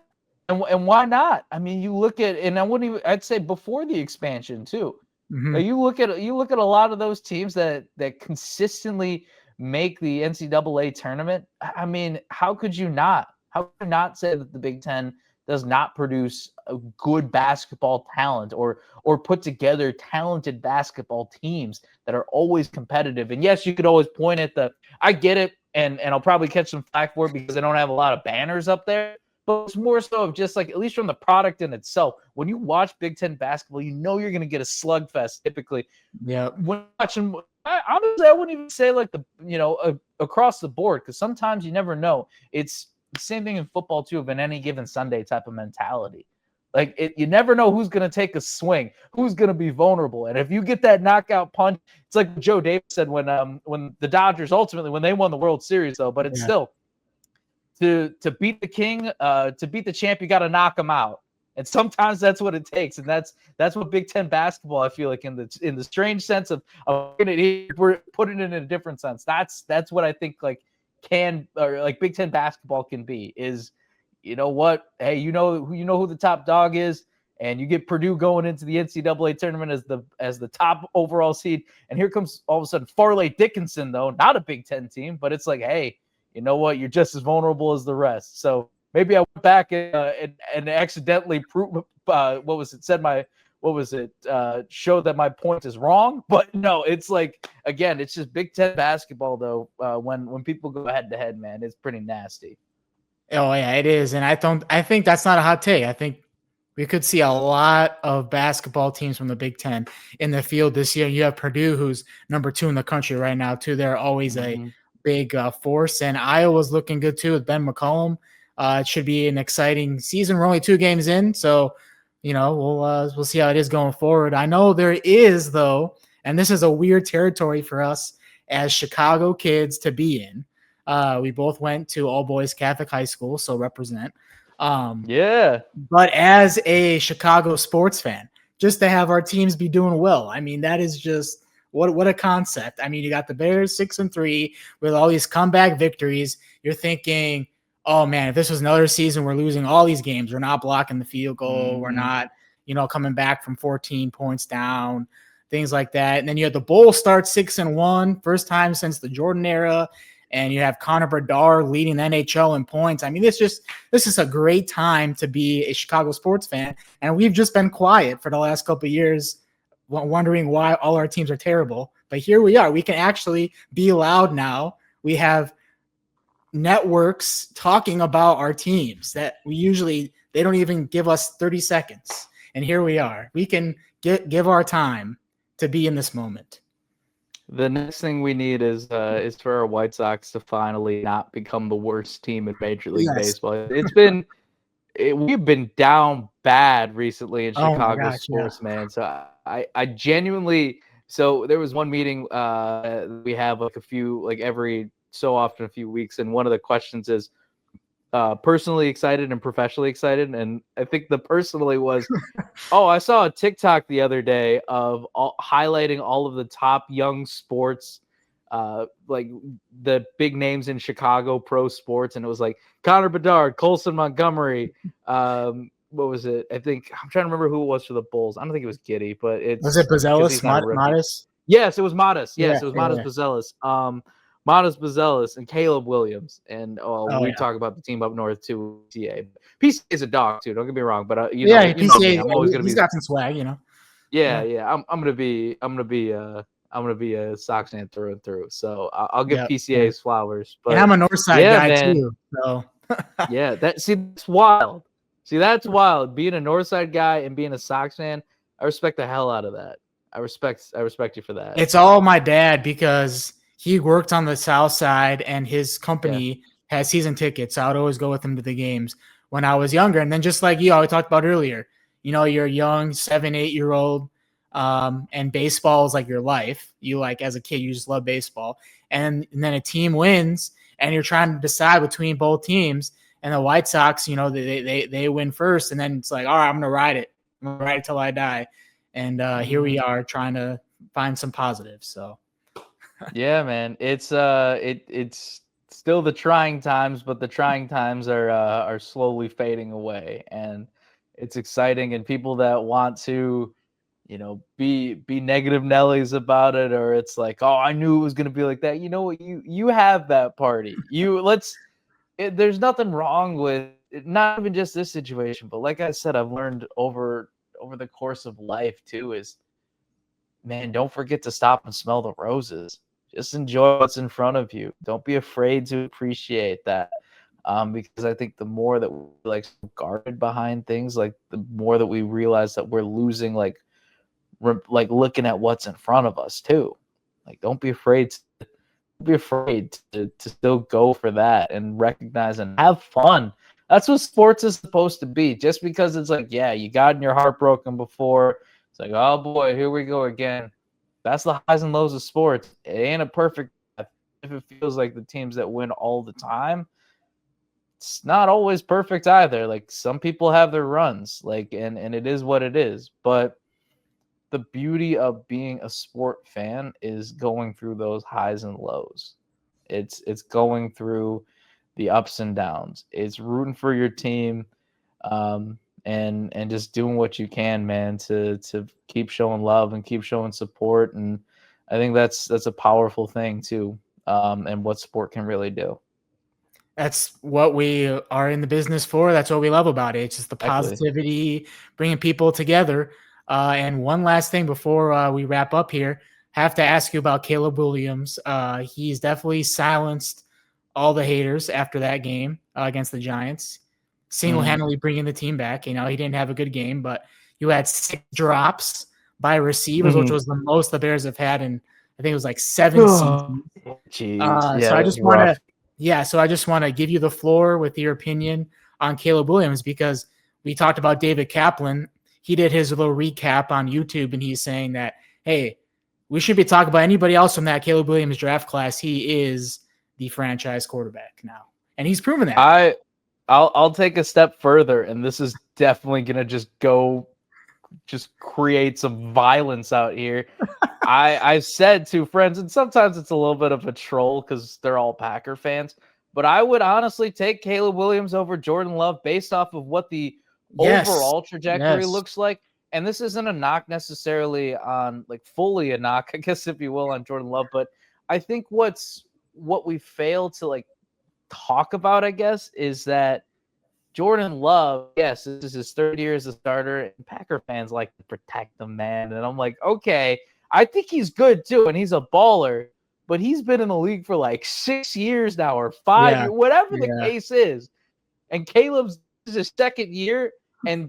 And why not? I mean, you look at, and I'd say before the expansion too. Hmm. You look at a lot of those teams that consistently make the NCAA tournament. I mean, how could you not? How could you not say that the Big Ten does not produce a good basketball talent or put together talented basketball teams that are always competitive? And yes, you could always point at I get it, and I'll probably catch some flack for it because I don't have a lot of banners up there. But it's more so of just like, at least from the product in itself, when you watch Big Ten basketball, you know you're going to get a slugfest typically. Yeah. When watching, honestly, I wouldn't even say like across the board, because sometimes you never know. It's the same thing in football too, of an any given Sunday type of mentality. Like you never know who's going to take a swing, who's going to be vulnerable, and if you get that knockout punch, it's like Joe Davis said when the Dodgers ultimately when they won the World Series though, but it's still. To beat the king, to beat the champ, you got to knock him out, and sometimes that's what it takes, and that's what Big Ten basketball, I feel like, in the strange sense of we're putting it in a different sense. That's what I think like Big Ten basketball can be. Is you know what? Hey, you know who the top dog is, and you get Purdue going into the NCAA tournament as the top overall seed, and here comes all of a sudden Farley Dickinson, though not a Big Ten team, but it's like, hey. You know what? You're just as vulnerable as the rest. So maybe I went back and accidentally proved showed that my point is wrong. But no, it's like, again, it's just Big Ten basketball though. When people go head to head, man, it's pretty nasty. Oh yeah, it is. And I think that's not a hot take. I think we could see a lot of basketball teams from the Big Ten in the field this year. You have Purdue, who's number 2 in the country right now, too. They're always a big force, and Iowa's looking good too with Ben McCollum. It should be an exciting season. We're only 2 games in, so we'll see how it is going forward. I know there is though, and this is a weird territory for us as Chicago kids to be in. We both went to all boys Catholic high school, so represent. But as a Chicago sports fan, just to have our teams be doing well, I mean, that is just. What a concept. I mean, you got the Bears 6-3 with all these comeback victories. You're thinking, oh man, if this was another season, we're losing all these games. We're not blocking the field goal. We're not, coming back from 14 points down, things like that. And then you have the Bowl start 6-1, first time since the Jordan era. And you have Connor Bedard leading the NHL in points. I mean, this is a great time to be a Chicago sports fan. And we've just been quiet for the last couple of years, wondering why all our teams are terrible. But here we are. We can actually be loud now. We have networks talking about our teams that they don't even give us 30 seconds. And here we are. We can give our time to be in this moment. The next thing we need is for our White Sox to finally not become the worst team in Major League Baseball. We've been down bad recently in Chicago sports, man. So I genuinely. So there was one meeting we have every so often, a few weeks, and one of the questions is personally excited and professionally excited, and I think the personally was, I saw a TikTok the other day of highlighting all of the top young sports. Like the big names in Chicago pro sports, and it was like Connor Bedard, Colson Montgomery. What was it? I think I'm trying to remember who it was for the Bulls. I don't think it was Giddy, but was it Bazelis? Modest? Yes, it was Modest. Yes, it was Modest Bazelis. Modest Bazelis and Caleb Williams. And we talk about the team up north too. PCA. PCA is a dog too. Don't get me wrong, but PCA. I'm always gonna be. He's got some swag, Yeah. I'm gonna be a Sox fan through and through. So I'll give PCA's flowers. But and I'm a Northside guy too. So that's wild. See, that's wild. Being a Northside guy and being a Sox fan, I respect the hell out of that. I respect you for that. It's all my dad because he worked on the South Side and his company has season tickets. So I would always go with him to the games when I was younger. And then just like you talked about earlier, you're a young 7-8-year-old and baseball is like your life. You like as a kid, you just love baseball, and then a team wins, and you're trying to decide between both teams. And the White Sox, you know, they win first, and then it's like, all right, I'm gonna ride it. I'm gonna ride it till I die. And here we are trying to find some positives. So yeah, man, it's it's still the trying times, but the trying times are slowly fading away, and it's exciting. And people that want to, you know, be negative Nellies about it, or it's like, oh, I knew it was gonna be like that. You know what? You have that party. There's nothing wrong with it, not even just this situation, but like I said, I've learned over the course of life too is, man, don't forget to stop and smell the roses. Just enjoy what's in front of you. Don't be afraid to appreciate that. Because I think the more that we like guarded behind things, like the more that we realize that we're losing, like looking at what's in front of us too. Like, don't be afraid to still go for that and recognize and have fun. That's what sports is supposed to be. Just because it's like, yeah, you got your heart broken before. It's like, oh boy, here we go again. That's the highs and lows of sports. It ain't a perfect path. If it feels like the teams that win all the time, it's not always perfect either. Like, some people have their runs, like, and it is what it is. But the beauty of being a sport fan is going through those highs and lows. It's going through the ups and downs. It's rooting for your team, and just doing what you can, man, to keep showing love and keep showing support. And I think that's a powerful thing too, and what sport can really do. that's what we are in the business for. That's what we love about it. It's just the Exactly. positivity, bringing people together. And one last thing before we wrap up here, have to ask you about Caleb Williams. He's definitely silenced all the haters after that game against the Giants, single-handedly bringing the team back. You know, he didn't have a good game, but you had 6 drops by receivers, which was the most the Bears have had in, I think it was like 7 seasons. Jeez, yeah, So I that's just want rough. to, yeah, so I just want to give you the floor with your opinion on Caleb Williams, because we talked about David Kaplan. He did his little recap on YouTube, and he's saying that, hey, we shouldn't be talking about anybody else from that Caleb Williams draft class. He is the franchise quarterback now, and he's proven that. I'll take a step further, and this is definitely gonna just create some violence out here. I've said to friends, and sometimes it's a little bit of a troll because they're all Packer fans, but I would honestly take Caleb Williams over Jordan Love based off of what the Yes. overall trajectory Yes. looks like. And this isn't a knock necessarily on, like, fully a knock, I guess, if you will, on Jordan Love, but I think what we fail to like talk about, I guess, is that Jordan Love, yes, this is his third year as a starter, and Packer fans like to protect the man. And I'm like, okay, I think he's good too, and he's a baller, but he's been in the league for like 6 years now, or 5 years, Yeah. whatever the Yeah. case is. And Caleb's is his second year, and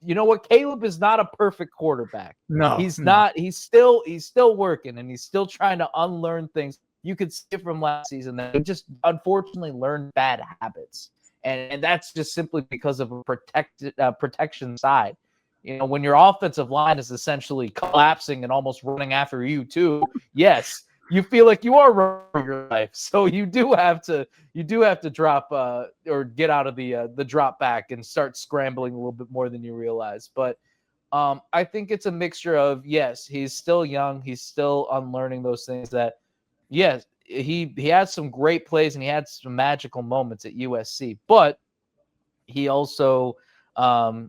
you know what? Caleb is not a perfect quarterback. No. He's No. not. He's still working, and he's still trying to unlearn things. You could see from last season that he just unfortunately learned bad habits, and that's just simply because of a protection side. You know, when your offensive line is essentially collapsing and almost running after you too, yes, you feel like you are running for your life. So you do have to drop or get out of the drop back and start scrambling a little bit more than you realize. But I think it's a mixture of, yes, he's still young, he's still unlearning those things that, yes, he had some great plays and he had some magical moments at USC, but he also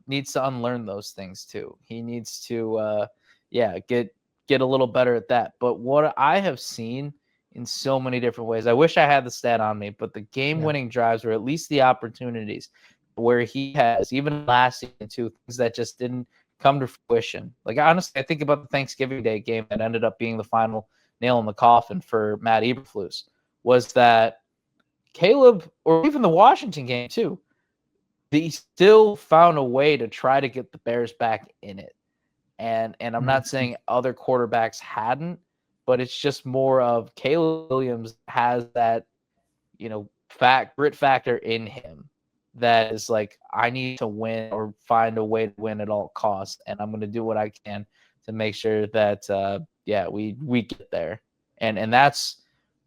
needs to unlearn those things too. He needs to get a little better at that. But what I have seen in so many different ways, I wish I had the stat on me, but the game-winning drives, or at least the opportunities where he has, even last season too, things that just didn't come to fruition. Like, honestly, I think about the Thanksgiving Day game that ended up being the final nail in the coffin for Matt Eberflus, was that Caleb, or even the Washington game too, he still found a way to try to get the Bears back in it. And I'm not saying other quarterbacks hadn't, but it's just more of Caleb Williams has that, grit factor in him. that is like, I need to win or find a way to win at all costs, and I'm going to do what I can to make sure that we get there. And that's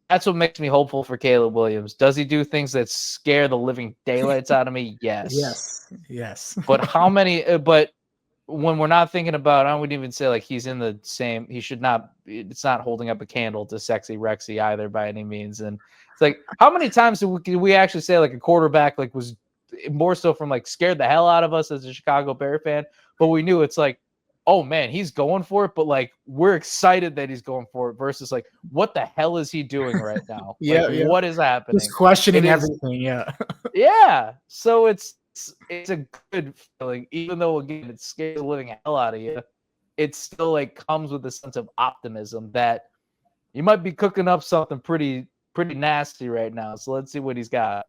what makes me hopeful for Caleb Williams. Does he do things that scare the living daylights out of me? Yes. Yes. But how many? But when we're not thinking about, I wouldn't even say like he's in the same. He should not. It's not holding up a candle to Sexy Rexy either by any means. And it's like, how many times do we actually say like a quarterback like was more so from like scared the hell out of us as a Chicago Bear fan, but we knew it's like, oh man, he's going for it, but like we're excited that he's going for it versus like, what the hell is he doing right now? What is happening? Just questioning everything. Yeah. So it's a good feeling, even though again it scares the living hell out of you. It still like comes with a sense of optimism that you might be cooking up something pretty nasty right now. So let's see what he's got.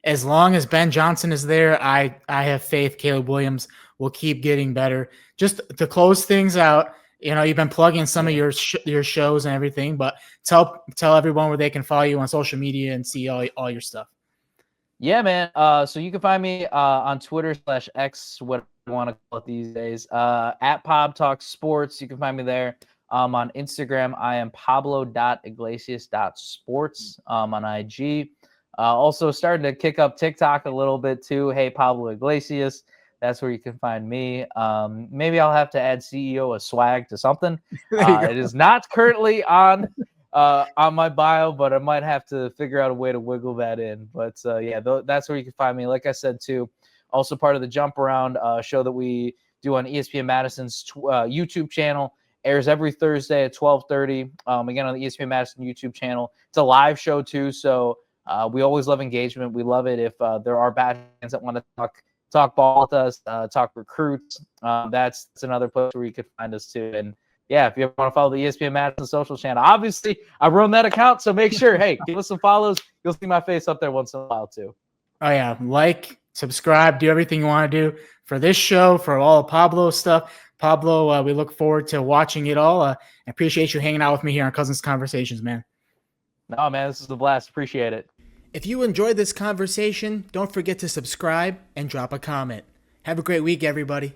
As long as Ben Johnson is there, I have faith Caleb Williams will keep getting better. Just to close things out, you've been plugging some of your shows and everything, but tell everyone where they can follow you on social media and see all your stuff. Yeah, man. So you can find me on Twitter /X, what I want to call it these days, at Pab Talk Sports. You can find me there. On Instagram, I am pablo.iglesias.sports on IG. Also starting to kick up TikTok a little bit too. Hey, Pablo Iglesias. That's where you can find me. Maybe I'll have to add CEO of swag to something. It is not currently on my bio, but I might have to figure out a way to wiggle that in. But that's where you can find me. Like I said too, also part of the Jump Around show that we do on ESPN Madison's YouTube channel. Airs every Thursday at 12:30. Again, on the ESPN Madison YouTube channel. It's a live show too, so we always love engagement. We love it if there are bad fans that want to talk ball with us, talk recruits. That's another place where you could find us too. And yeah, if you ever want to follow the ESPN Madison social channel, obviously I run that account, so make sure, hey, give us some follows. You'll see my face up there once in a while too. Oh yeah, like, subscribe, do everything you want to do for this show, for all of Pablo's stuff. Pablo, we look forward to watching it all. I appreciate you hanging out with me here on Cousins Conversations, man. No, man, this is a blast. Appreciate it. If you enjoyed this conversation, don't forget to subscribe and drop a comment. Have a great week, everybody.